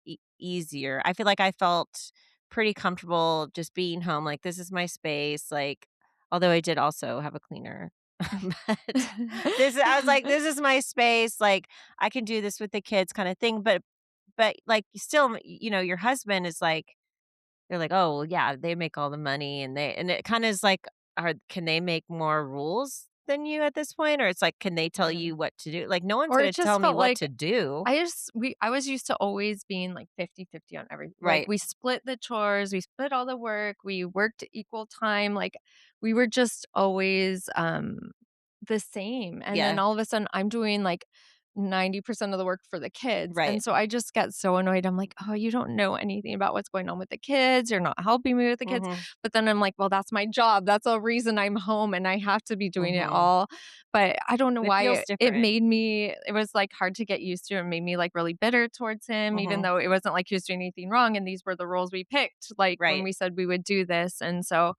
easier. I feel like I felt pretty comfortable just being home, like, "This is my space," like although I did also have a cleaner. But this I was like, "This is my space, like, I can do this with the kids," kinda thing, but, like, you still, your husband is like they're like, "Oh, well, yeah, they make all the money," and it kinda is like, can they make more rules than you at this point? Or it's like, can they tell Mhm. you what to do? Like, no one's Or gonna it tell just me felt what like to do. I was used to always being like 50-50 on everything. Like Right. we split the chores, we split all the work, we worked equal time. Like we were just always the same. And then Yeah. all of a sudden I'm doing like 90% of the work for the kids. Right. And so I just get so annoyed. I'm like, oh, you don't know anything about what's going on with the kids. You're not helping me with the kids. Mhm. But then I'm like, well, that's my job. That's the reason I'm home and I have to be doing it Mhm. all. But I don't know It why feels it different. made me it was, like, hard to get used to. It made me, like, really bitter towards him, even Mhm. though it wasn't like he was doing anything wrong, and these were the roles we picked, like, when Right. we said we would do this, and so,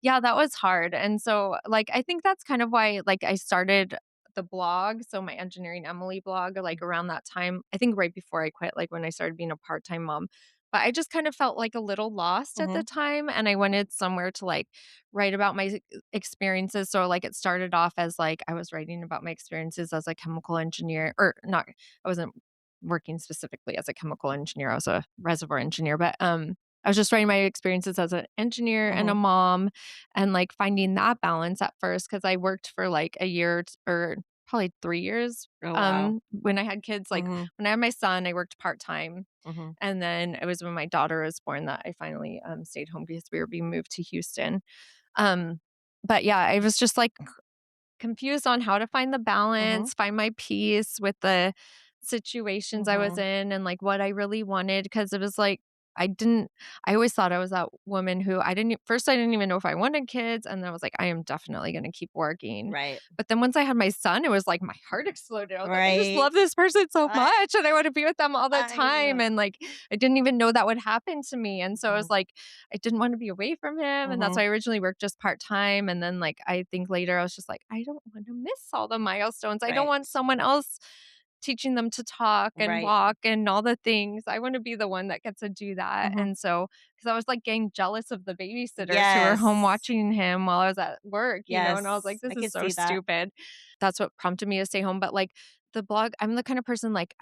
yeah, that was hard, and so, like, I think that's kind of why, like, I started the blog, so my Engineering Emily blog, like, around that time, I think right before I quit, like, when I started being a part-time mom, but I just kind of felt, like, a little lost at the Mhm. time, and I wanted somewhere to, like, write about my experiences, so, like, it started off as, like, I was writing about my experiences as a chemical engineer or not I wasn't working specifically as a chemical engineer, I was a reservoir engineer, but, I was just writing my experiences as an engineer and a Mhm. mom and, like, finding that balance at first because I worked for, like, a year or probably 3 years, Oh, wow. when I had kids, like, Mhm. when I had my son, I worked part-time, Mhm. and then it was when my daughter was born that I finally, stayed home because we were being moved to Houston. Um, but yeah, I was just, like, confused on how to find the Mhm. balance, find my peace with the situations I was Mhm. in and, like, what I really wanted because it was, like, I didn't I always thought I was that woman who I didn't even know if I wanted kids, and then I was like, "I am definitely gonna keep working." Right. But then once I had my son, it was like my heart exploded. I was like, "I just Right. love this person so I much, and I wanna be with them all the I time," know. and, like, I didn't even know that would happen to me, and so I was Mhm. like, I didn't wanna be away from him, and that's Mhm. why I originally worked just part-time, and then, like, I think later I was just like, "I don't wanna miss all the milestones. I don't Right. want someone else teaching them to talk and Right. walk and all the things. I wanna be the one that gets to do that." Mhm. And so, because I was, like, getting jealous of the babysitters who were home Yes. watching him while I was at work, and I was like, Yes. "This I is can so see that. stupid." That's what prompted me to stay home, but, like, the blog I'm the kind of person, like,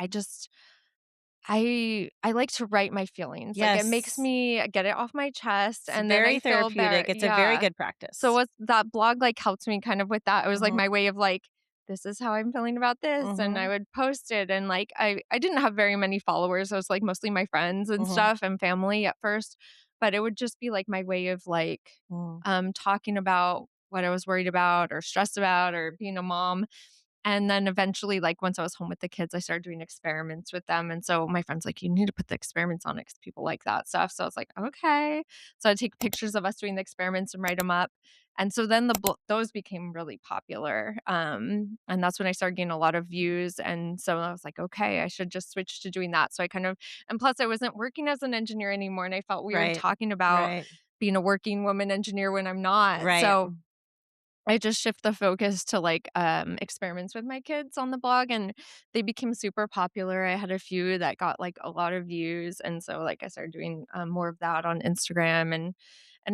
I like to write my feelings, like, it makes Yes. me get it off my chest, It's and then I very feel better therapeutic. It's a very yeah. good So practice. what that blog, like, helped me kind of with that. It was, like, Mhm. my way of, like, "This is how I'm feeling about this," and I Mhm. would post it, and, like, I didn't have very many followers, it was, like, mostly my friends and Mhm. stuff and family at first, but it would just be, like, my way of, like, Mhm. talking about what I was worried about or stressed about or being a mom. And then eventually, like, once I was home with the kids, I started doing experiments with them, and so my friend's like, "You need to put the experiments on it because people like that stuff." So I was like, "Okay." So I'd take pictures of us doing the experiments and write them up, and so then those became really popular, and that's when I started getting a lot of views, and so I was like, "Okay, I should just switch to doing that." So I kind of and plus I wasn't working as an engineer anymore, and I felt weird Right. talking about Right. being a working woman engineer when I'm not. Right. So I just shift the focus to, like, experiments with my kids on the blog, and they became super popular. I had a few that got, like, a lot of views, and so, like, I started doing, more of that on Instagram, and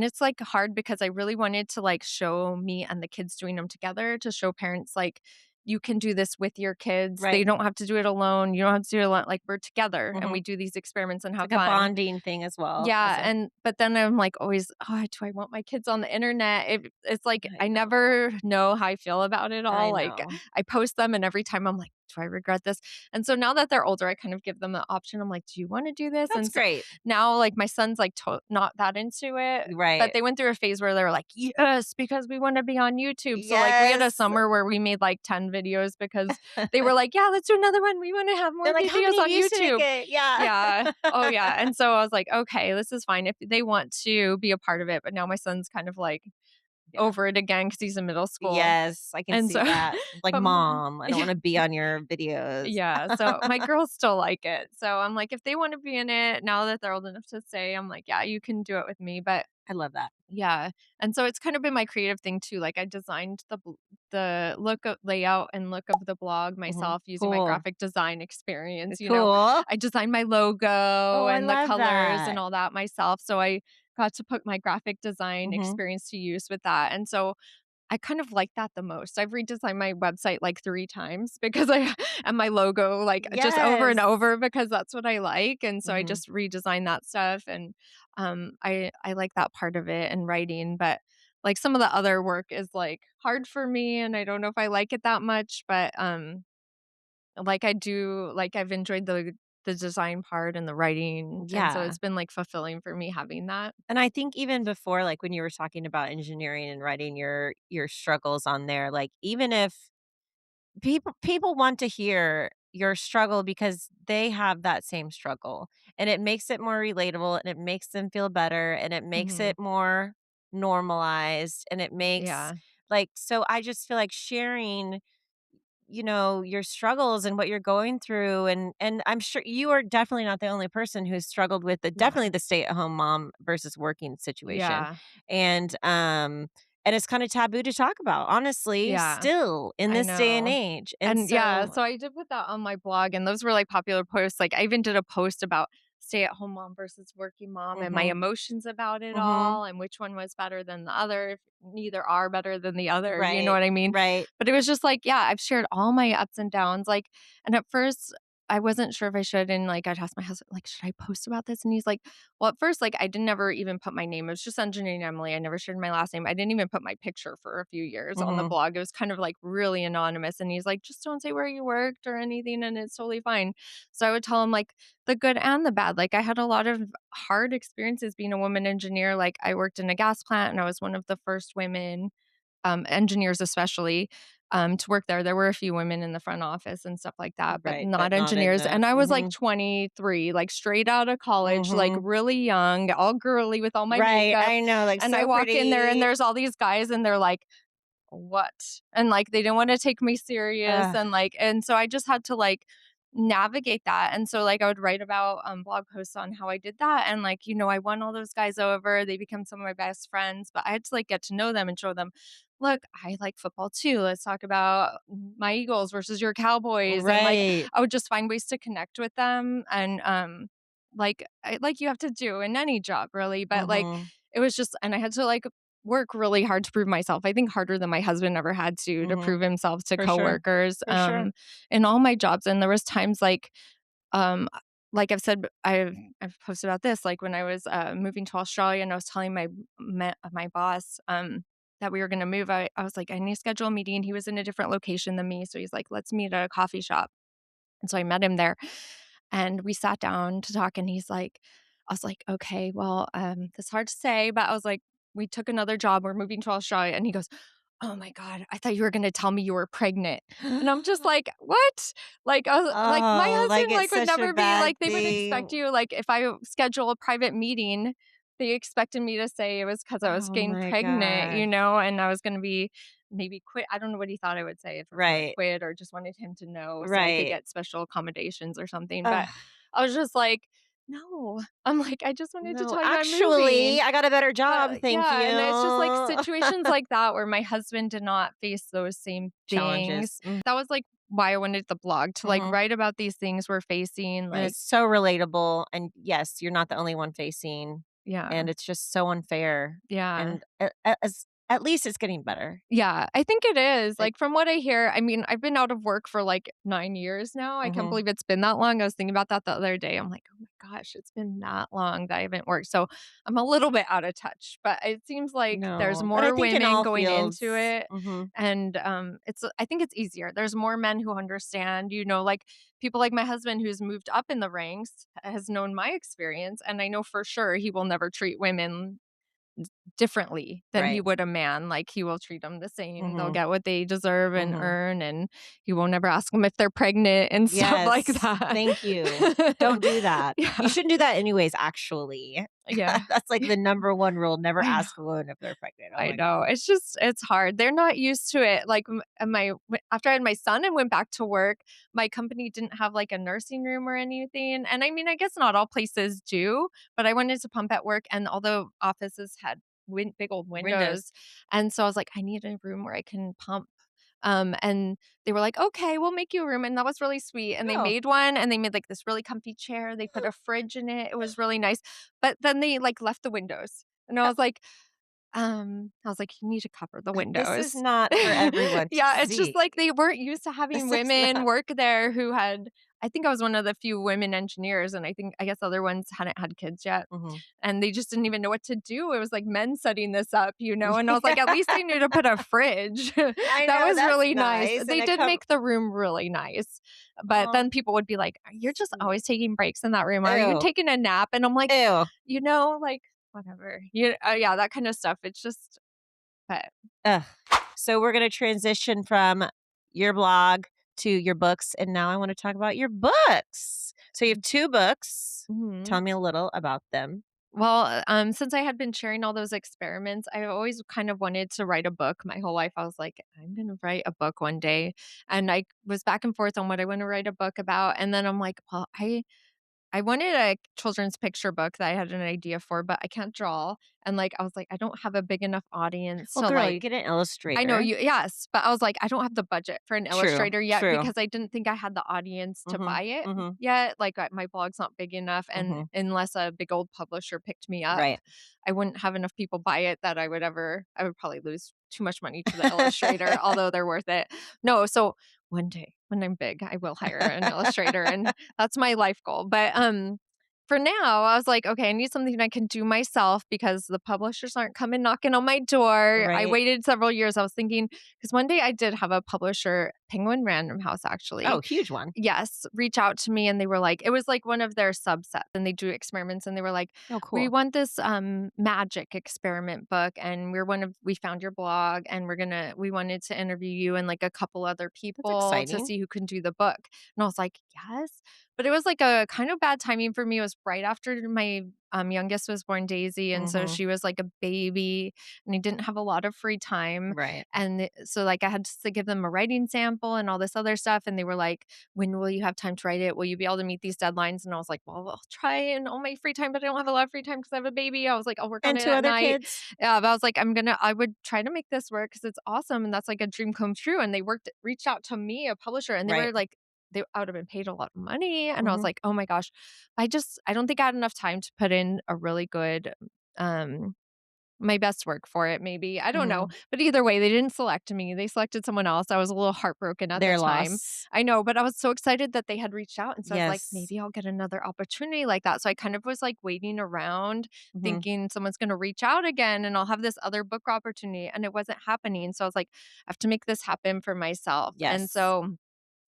it's, like, hard because I really wanted to, like, show me and the kids doing them together to show parents, like, "You can do this with your kids. They Right. don't have to do it alone. You don't have to do it alone. Like, we're together, and we Mhm. do these experiments and It's have like a fun." bonding thing as well as Yeah, a and but then I'm, like, always, "Oh, do I want my kids on the internet?" It's like, I I know. never know how I feel about it I all, like, know. I post them, and every time I'm like, "Do I regret this?" And so now that they're older, I kind of give them the option, I'm like, "Do you wanna do this?" That's And so great. now, like, my son's, like, not that into it, but Right. they went through a phase where they were like, "Yes, because we wanna be on YouTube." So, like, we had a Yes. summer where we made, like, 10 videos because they were like, "Yeah, let's do another one. We wanna have more They're like, "How videos many on views did it YouTube." get?" Yeah. Yeah. Oh, yeah, and so I was like, "Okay, this is fine if they want to be a part of it," but now my son's kind of, like, Yeah. over it again because he's in middle school, Yes, I can and see so that. Like, but m "Mom, I don't yeah. wanna be on your videos." Yeah, so my girls still like it, so I'm like, "If they wanna be in it, now that they're old enough to say," I'm like, "Yeah, you can do it with me," but I love that. yeah, and so it's kind of been my creative thing too, like, I designed the look of layout and look of the blog Mhm. myself using my Cool. graphic design experience, Cool. I designed my logo Oh, I and the love colors and that. all that myself, so I got to put my graphic design Mhm. experience to use with that, and so I kind of like that the most. I've redesigned my website like 3 times because I and my logo, like, just over and Yes. over because that's what I like, and so I Mhm. just redesigned that stuff, and, I like that part of it and writing, but Like, some of the other work is, like, hard for me, and I don't know if I like it that much, but, like, I've enjoyed the design part and the writing, and so Yeah. it's been, like, fulfilling for me having that. And I think even before, like, when you were talking about engineering and writing your struggles on there, like, even if people want to hear your struggle because they have that same struggle, and it makes it more relatable, and it makes them feel better, and it makes Mhm. it more normalized, and it makes Yeah. like, so I just feel like sharing, your struggles and what you're going through, and I'm sure you are definitely not the only person who's struggled with Yeah. definitely the stay-at-home mom versus working situation. Yeah. And, and it's kinda taboo to talk about, honestly, Yeah. still in I this day and know. age, and And yeah, so so I did put that on my blog, and those were, like, popular posts. Like, I even did a post about stay-at-home mom versus working mom and my mhm, emotions about it mhm, all and which one was better than the other, if neither are better than the other, you know right, what I mean? right, But it was just like, yeah, I've shared all my ups and downs, like, and at first, I wasn't sure if I should, and, like, I'd ask my husband, like, "Should I post about this?" And he's like, well, at first, like, I didn't ever even put my name. It was just Engineering Emily. I never shared my last name. I didn't even put my picture for a few years on the mhm, blog. It was kind of like really anonymous. And he's like, just don't say where you worked or anything, and it's totally fine. So I would tell him like the good and the bad. Like I had a lot of hard experiences being a woman engineer. Like I worked in a gas plant and I was one of the first women engineers especially, to work there. There were a few women in the front office and stuff like that, but right, but not not in engineers. the And I was like mhm, 23, like straight out of college, like mhm. really young, all girly with all my Right, makeup. I know, like, And I so walk in there and pretty. there's all these guys and they're like, what? And like they didn't want to take me serious Ugh, and like and so I just had to like navigate that. And so like I would write about blog posts on how I did that and like I won all those guys over. They become some of my best friends, but I had to like get to know them and show them, look, I like football too. Let's talk about my Eagles versus your Cowboys and like right, I would just find ways to connect with them and like you have to do in any job really, but like mhm, it was just and I had to like work really hard to prove myself. I think harder than my husband ever had to mhm, prove himself to for sure, coworkers, for sure. in all my jobs. And there was times um, like I've said, I've posted about this, like when I was moving to Australia and I was telling my boss, that we were going to move. I was like, I need to schedule a meeting. He was in a different location than me. So he's like, let's meet at a coffee shop. And so I met him there and we sat down to talk and he's like I was like, "Okay, well, that's hard to say," but I was like, "We took another job, we're moving to Australia," and he goes, "Oh my god, I thought you were gonna tell me you were pregnant." And I'm just like, "What?" Like, like, my Oh, like, husband, it's like, would such a never be bad like, they would expect thing. you like, if I schedule a private meeting, they expected me to say it was because I was Oh getting my pregnant, gosh. and I was gonna be maybe quit. I don't know what he thought I would say, if I was gonna Right, quit or just wanted him to know so I could right. get special accommodations or something, but Ugh, I was just like, "No." I'm like, "I just wanted to no, tell you I'm actually, moving." I got a better job, But thank yeah, you. and it's just like situations like that where my husband did not face those same things. Challenges, mm, That was like why I wanted the blog to like mhm, write about these things we're facing, and like it's so relatable, and yes, you're not the only one facing, yeah. and it's just so unfair, Yeah. and at least it's getting better. Yeah, I think it is. Like Like, from what I hear, I mean, I've been out of work for like 9 years now. I can't mhm, believe it's been that long. I was thinking about that the other day. I'm like, "Oh my gosh, it's been that long that I haven't worked." So, I'm a little bit out of touch, but it seems like there's no, but I more think in women all going into fields it, mhm, and, I think it's easier. There's more men who understand, like, people like my husband who's moved up in the ranks has known my experience, and I know for sure he will never treat women differently than he right, would a man. Like, he will treat them the same. They'll mhm, get what they deserve and mhm. earn, and he won't ever ask them if they're pregnant and stuff like Yes, that. thank you. Don't do that. You Yeah. shouldn't do that anyways, actually. Yeah. That's like the number 1 rule, never I know. ask a woman if they're pregnant. Oh I my know. god. It's just it's hard. They're not used to it. Like, after I had my son and went back to work, my company didn't have, like, a nursing room or anything, and I mean, I guess not all places do, but I wanted to pump at work, and although offices had big old Windows. windows, and so I was like, "I need a room where I can pump." And they were like, "Okay, we'll make you a room," and that was really sweet, and they Oh. made one, and they made, like, this really comfy chair, they put a fridge in it, it was really nice, but then they, like, left the windows, and I was like, "You need to cover the This is windows." not for everyone. Yeah, it's just Z. like they weren't used to having This is women not work there who had I think I was one of the few women engineers, and I guess other ones hadn't had kids yet, Mhm. and they just didn't even know what to do. It was like men setting this up, and I was like, "At least they knew to put a fridge." I That know, was that's really nice. nice, and They it did come make the room really nice, but oh, then people would be like, "You're just sweet. always taking breaks in that room. Are you Ew, taking a nap?" And I'm like, ew, like, whatever. Yeah, that kind of stuff. It's just but ugh. So we're gonna transition from your blog to your books, and now I wanna talk about your books. So you have 2 books. mhm. Tell me a little about them. Well, since I had been sharing all those experiments, I always kind of wanted to write a book my whole life. I was like, I'm going to write a book one day. And I was back and forth on what I want to write a book about. And then I'm like, well, I wanted a children's picture book that I had an idea for, but I can't draw. And like, I was like, I don't have a big enough audience Well, to girl, you like get an I know illustrator. you yes, but I was like, I don't have the budget for an True, illustrator yet true. because I didn't think I had the audience to Mhm, buy it mhm, yet. Like my blog's not big enough and mhm. unless a big old publisher picked me up, Right. I wouldn't have enough people buy it that I would probably lose too much money to the illustrator, although they're worth it. No, so one day when I'm big, I will hire an illustrator and that's my life goal. But for now, I was like, okay, I need something I can do myself because the publishers aren't coming knocking on my door. I Right. waited several years. I was thinking, because one day I did have a publisher, Penguin Random House, actually, Oh, huge one. yes, reach out to me and they were like it was like one of their subsets and they do experiments and they were like, Oh, "We cool. want this magic experiment book and we found your blog and we wanted to interview you and like a couple other That's people to exciting. see who can do the book." And I was like, "Yes." But it was like a kind of bad timing for me. It was right after my youngest was born, Daisy, and so Mhm. she was like a baby and I didn't have a lot of free time. Right. So like I had to give them a writing sample and all this other stuff and they were like, when will you have time to write it? Will you be able to meet these deadlines? And I was like, well, I'll try in all my free time, but I don't have a lot of free time because I have a baby. I was like, I'll work on And it 2 at other night. kids? Yeah, but I was like, I would try to make this work because it's awesome. And that's like a dream come true. And reached out to me, a publisher, and they Right. were like, I would have been paid a lot of money. And I was Mhm. like, oh my gosh, I don't think I had enough time to put in a really good, um, my best work for it maybe, I don't know, Mhm. but either way, they didn't select me, they selected someone else, I was a little heartbroken at the Their time. loss. I know, but I was so excited that they had reached out, and so I was like, Yes. "Maybe I'll get another opportunity like that," so I kind of was, like, waiting around Mhm. thinking someone's gonna reach out again, and I'll have this other book opportunity, and it wasn't happening, so I was like, "I have to make this happen for myself," and Yes. so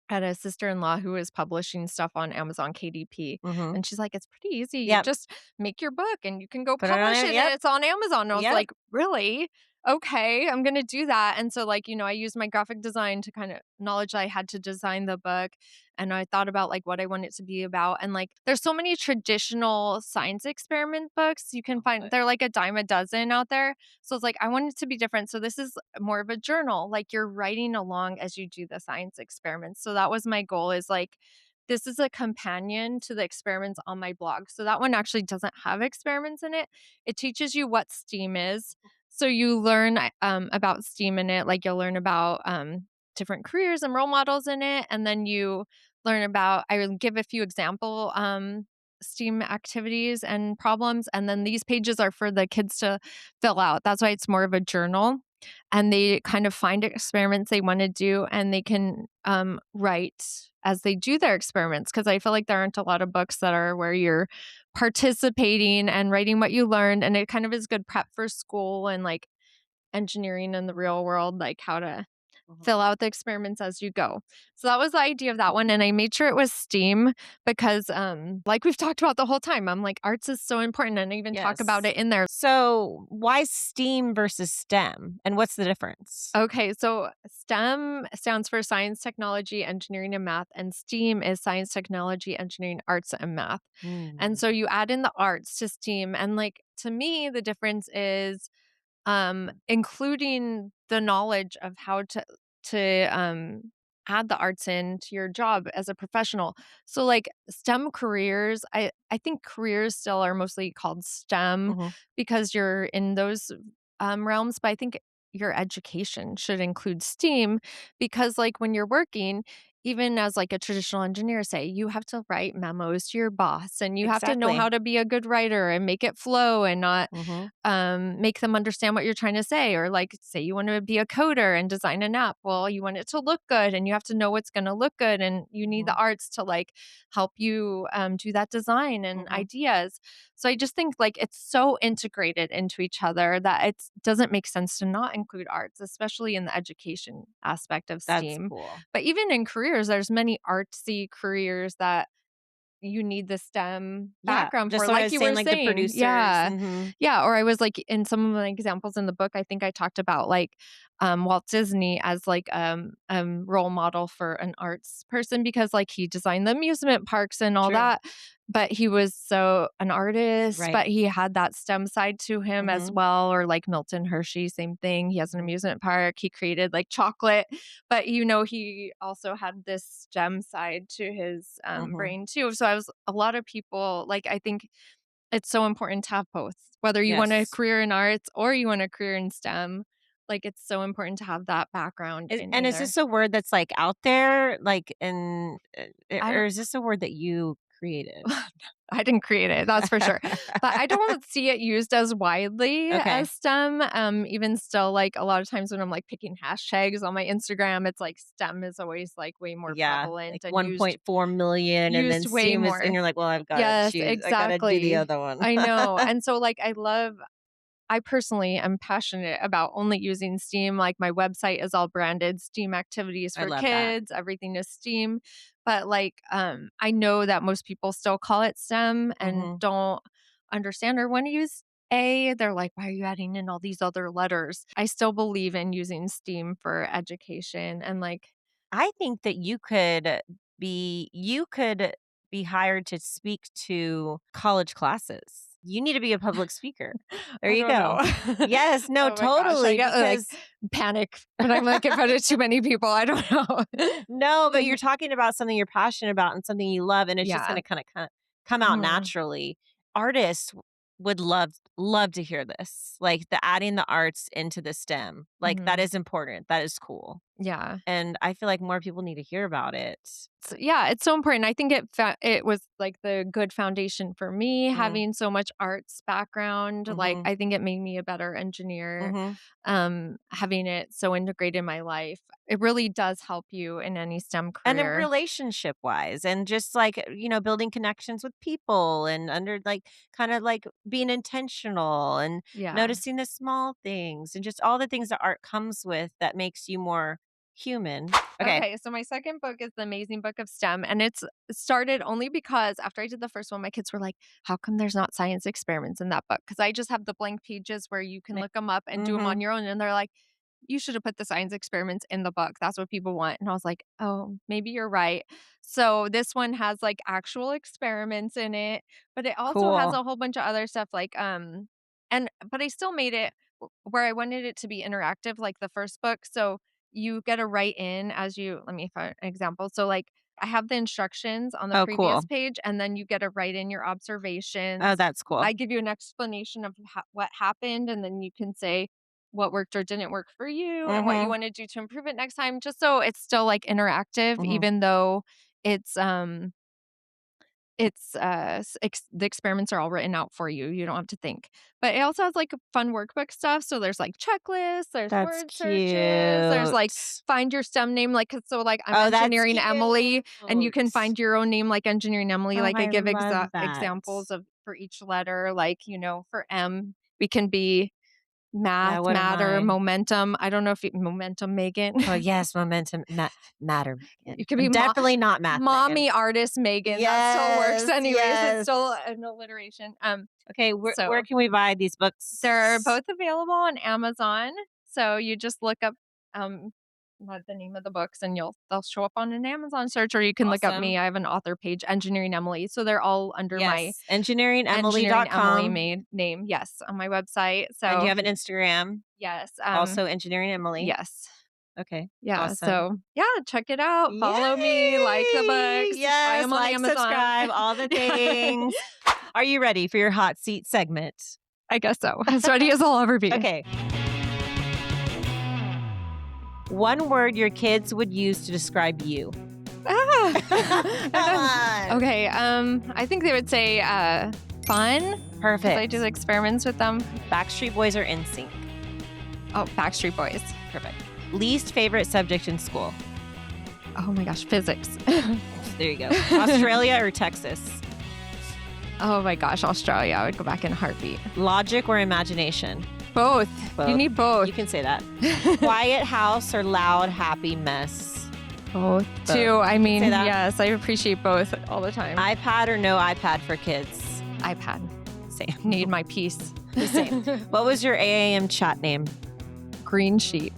had a sister-in-law who was publishing stuff on Amazon KDP, Mhm. and she's like, "It's pretty easy. You Yep. just make your book and you can go Put it on publish there. it and Yep. it's on Amazon." And I was Yep. like, "Really? Okay, I'm gonna do that." And so, like, I used my graphic design to kind of knowledge I had to design the book, and I thought about like what I want it to be about. And like, there's so many traditional science experiment books you can find. They're like a dime a dozen out there. So it's like I want it to be different. So this is more of a journal, like you're writing along as you do the science experiments. So that was my goal is like this is a companion to the experiments on my blog. So that one actually doesn't have experiments in it. It teaches you what STEAM is. So you learn about STEAM in it, like you'll learn about different careers and role models in it, and then you learn about. I will give a few example STEAM activities and problems, and then these pages are for the kids to fill out. That's why it's more of a journal, and they kind of find experiments they want to do, and they can write as they do their experiments. Because I feel like there aren't a lot of books that are where you're participating and writing what you learned, and it kind of is good prep for school and like engineering in the real world, like how to Mhm. fill out the experiments as you go. So that was the idea of that one, and I made sure it was STEAM because, like we've talked about the whole time, I'm like, arts is so important, and I even talk about Yes. it in there. So, why STEAM versus STEM, and what's the difference? Okay, so STEM stands for science, technology, engineering, and math, and STEAM is science, technology, engineering, arts, and math. And Mm. so you add in the arts to STEAM, and like to me, the difference is including the knowledge of how to add the arts into your job as a professional. So like STEM careers, I think careers still are mostly called STEM Mhm. because you're in those realms, but I think your education should include STEAM because like when you're working, even as like a traditional engineer, say you have to write memos to your boss and you have to know how Exactly. to be a good writer and make it flow and not Mhm. make them understand what you're trying to say. Or like, say you want to be a coder and design an app. Well, you want it to look good and you have to know what's going to look good. And you need the Mhm. arts to like help you do that design and Mhm. ideas. So I just think like it's so integrated into each other that it doesn't make sense to not include arts, especially in the education aspect of That's STEAM. cool. But even in careers, there's many artsy careers that you need the STEM Yeah, background just for, like I like was you saying, were like the saying. producers. Yeah. Mhm. Yeah, or I was, like in some of my examples in the book, I think I talked about, like, Walt Disney as, like, role model for an arts person because, like, he designed the amusement parks and all True. that, but he was so an artist, Right. but he had that STEM side to him as Mhm. well, or, like, Milton Hershey, same thing. He has an Mhm. amusement park, he created, like, chocolate, but, he also had this STEM side to his, Mhm. brain too. So I was a lot of people like, I think it's so important to have both. Whether you want a Yes. career in arts or you want a career in STEM, like, it's so important to have that background in Is either. this a word that's, like, out there, like, I or don't is this a word that you created? I didn't create it, that's for sure. But I don't see it used as widely Okay. as STEM. Even still, like, a lot of times when I'm, like, picking hashtags on my Instagram, it's like STEM is always, like, way more Yeah, like prevalent and used 1.4 million, and then used way STEAM is and more. you're like, "Well, Yes, I gotta do the exactly. other one." I know, and so, like, I personally am passionate about only using STEAM. Like my website is all branded STEAM activities I for love that. kids, everything is STEAM. But like I know that most people still call it STEM and Mhm. don't understand or want to use A. They're like, why are you adding in all these other letters? I still believe in using STEAM for education and like I think that you could be hired to speak to college classes. You need to be a public speaker. There I you don't know. go. Yes, no, Oh my gosh. I totally, get like because panic when I'm like in front of too many people. I don't no, but know. you're talking about something you're passionate about and something you love, and it's just Yeah. gonna kinda come out Mhm. naturally. Artists would love to hear this, like, the adding the arts into the STEM, like, that Mhm. is important, that is cool, Yeah. and I feel like more people need to hear about it. So, yeah, it's so important. I think it was like the good foundation for me Mm, having so much arts background. Like mhm, I think it made me a better engineer. mhm. Having it so integrated in my life. It really does help you in any STEM And then career. relationship wise and just like, building connections with people and under like kind of like being intentional and Yeah. noticing the small things and just all the things that art comes with that makes you more human. Okay. Okay, so my second book is The Amazing Book of STEM, and it's started only because after I did the first one, my kids were like, "How come there's not science experiments in that book?" Because I just have the blank pages where you can look them up and do them Mm-hmm. on your own, and they're like, "You should have put the science experiments in the book. That's what people want." And I was like, "Oh, maybe you're right." So this one has like actual experiments in it, but it also has Cool. a whole bunch of other stuff and but I still made it where I wanted it to be interactive like the first book. So you get to write in as you let me find an example. So, like, I have the instructions on the Oh, previous cool. page, and then you get to write in your Oh, observations. that's cool. I give you an explanation of what happened, and then you can say what worked or didn't work for you and what you Mm-hmm. want to do to improve it next time, just so it's still like interactive, Mm-hmm. even though it's the experiments are all written out for you, you don't have to think. But it also has, like, fun workbook stuff, so there's, like, checklists, there's That's word searches, there's, like, cute. find your STEM name, like, 'cause so, like, I'm Oh, that's engineering cute. Emily, and you can find your own name like engineering Emily, Oh, like, I I give love that. examples of for each letter, like, for M, we can be Yeah, math, what am matter, I? momentum, I don't know if you momentum, Megan. Oh, yes, momentum matter, Megan. You could I'm be definitely not math, Megan. mommy artist Megan, that still works Yes, anyways, it's yes. still an alliteration, Okay, where so can we buy these they're books? both available on Amazon, so you just look up, um, what the name of the books and they'll show up on an Amazon search, or you can look up me, Awesome. I have an author page, Engineering Emily, so they're all under my Yes, Engineering Emily engineeringemily.com. made name, yes, on my website, And you so have an Instagram, yes, also Engineering Emily. yes. Okay, Yeah, awesome. so, yeah, check it out, follow me, like the Yay! books, buy Yes, them on like, Amazon. subscribe, all the Yeah. things. Are you ready for your hot seat segment? I guess so, as ready as I'll ever be. Okay. One word your kids would use to describe you. Come on. Okay, I think they would say fun. Perfect. I do the experiments with them. Backstreet Boys or NSYNC? Oh, Backstreet Boys. Perfect. Least favorite subject in school? Oh my gosh, physics. There you go. Australia or Texas? Oh my gosh, Australia. I would go back in a heartbeat. Logic or imagination? Both. Both. You need both. You can say that. Quiet house or loud, happy mess? Both. Too. I mean, say that. yes, I appreciate both all the time. iPad or no iPad for kids? iPad. Same. Need my peace. The same. What was your AAM chat name? Green sheep.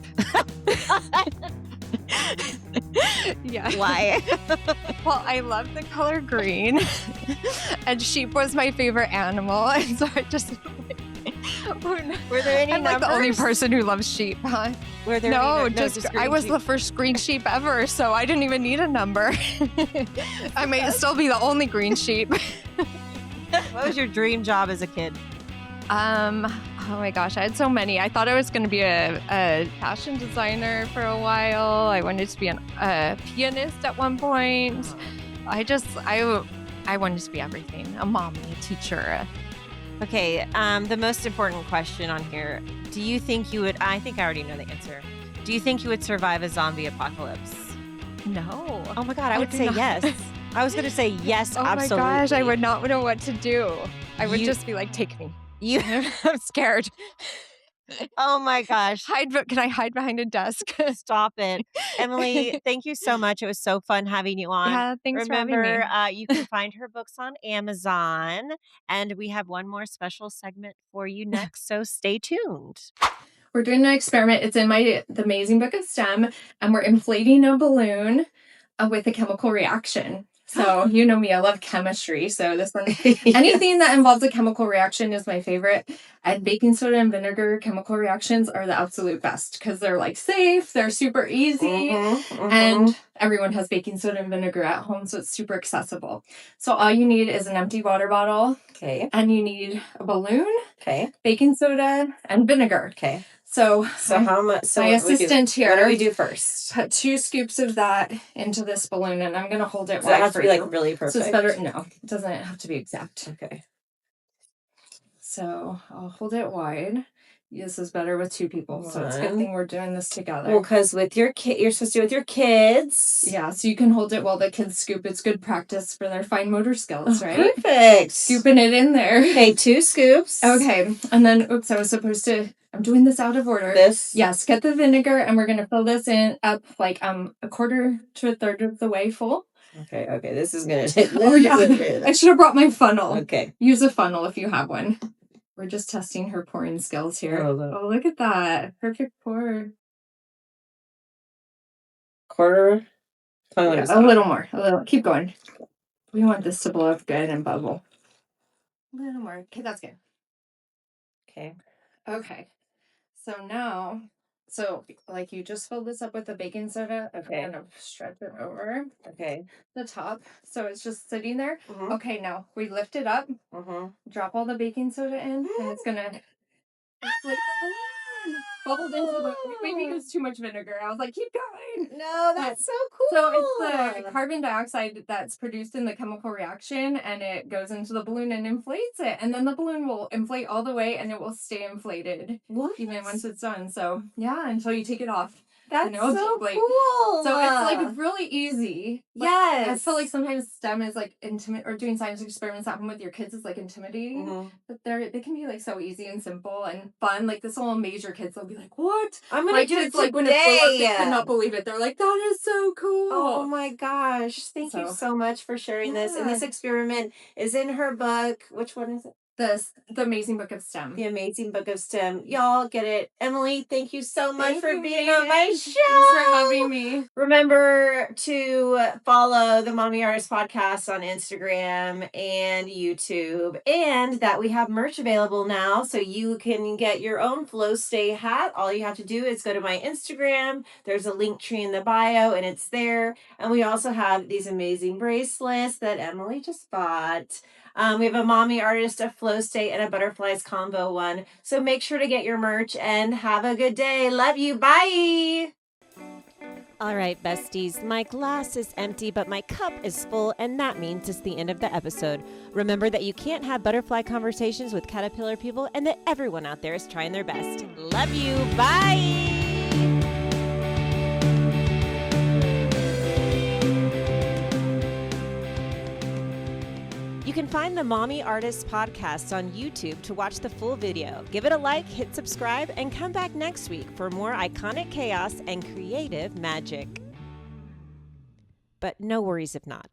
Yeah. Why? Well, I love the color green, and sheep was my favorite animal, and so I just. Were there any I'm numbers? like the only person who loves sheep, huh? Were there No, any, just green I was sheep? the first green sheep ever, so I didn't even need a number. I may still be the only green sheep. What was your dream job as a kid? Oh my gosh, I had so many. I thought I was going to be a fashion designer for a while. I wanted to be a pianist at one point. I wanted to be everything. A mommy, a teacher. Okay, the most important question on here. Do you think you would, I think I already know the answer. Do you think you would survive a zombie apocalypse? No. Oh my God, I would do say not. yes. I was going to say yes, Oh absolutely. my gosh, I would not know what to do. I would You- just be like, take me. You, I'm scared. oh my gosh. Can I hide behind a desk? Stop it. Emily, thank you so much. It was so fun having you on. Yeah, thanks for having Remember, me. you can find her books on Amazon. And we have one more special segment for you next. So stay tuned. We're doing an experiment. It's in the Amazing Book of STEM, and we're inflating a balloon with a chemical reaction. So you know me, I love chemistry. So this one, anything that involves a chemical reaction is my favorite. And baking soda and vinegar chemical reactions are the absolute best because they're like safe, they're super easy, and everyone has baking soda and vinegar at home, so it's super accessible. So all you need is an empty water bottle. Okay. And you need a balloon. Okay. Baking soda and vinegar. Okay. So how much? So my assistant here. What do we do first? Put 2 scoops of that into this balloon, and I'm going to hold it. Does that have to be like really perfect? So it's better. No, it doesn't have to be exact. Okay. So I'll hold it wide. This is better with 2 people. So it's a good thing we're doing this together. Well, because with your kid, you're supposed to do it with your kids. Yeah, so you can hold it while the kids scoop. It's good practice for their fine motor skills, right? Perfect. Scooping it in there. Okay, 2 scoops. Okay, and then, oops, I was supposed to, I'm doing this out of order. This? Yes, get the vinegar, and we're going to fill this in up like a quarter to a third of the way full. Okay, this is going to take... Oh, yeah. I should have brought my funnel. Okay. Use a funnel if you have one. We're just testing her pouring skills here. Oh, look at that. Perfect pour. Quarter? Yeah, a little more. A little. Keep going. We want this to blow up good and bubble. A little more. Okay, that's good. Okay. Okay. So now, like you just filled this up with the baking soda. Okay. I'm going to stretch it over. Okay. The top. So it's just sitting there. Mm-hmm. Okay, now we lift it up. Mm-hmm. Drop all the baking soda in, and it's going to bubbled into the... Maybe it was too much vinegar. I was like, keep going. No, that's so cool. So it's the carbon dioxide that's produced in the chemical reaction, and it goes into the balloon and inflates it. And then the balloon will inflate all the way, and it will stay inflated. What? Even once it's done. So, yeah, until you take it off. That's so cool. So it's like really easy. Yes. I feel like sometimes STEM is like or doing science experiments happen with your kids is like intimidating. Mm-hmm. But they can be like so easy and simple and fun. Like this will amaze your kids. They'll be like, "What?" I'm gonna do kids it like when it's blew up, they today. cannot believe it. They're like, "That is so cool." Oh my gosh. Thank you so much for sharing this. And this experiment is in her book. Which one is it? The Amazing Book of STEM. The Amazing Book of STEM. Y'all get it. Emily, thank you so much for being on my show. Thanks for having me. Remember to follow the Mommy Artist Podcast on Instagram and YouTube, and that we have merch available now, so you can get your own Flow Stay hat. All you have to do is go to my Instagram. There's a link tree in the bio, and it's there. And we also have these amazing bracelets that Emily just bought. We have a Mommy Artist, a Flow State, and a Butterflies combo one. So make sure to get your merch and have a good day. Love you. Bye. All right, besties, my glass is empty, but my cup is full, and that means it's the end of the episode. Remember that you can't have butterfly conversations with caterpillar people and that everyone out there is trying their best. Love you. Bye. You can find the Mommy Artists podcast on YouTube to watch the full video. Give it a like, hit subscribe, and come back next week for more iconic chaos and creative magic. But no worries if not.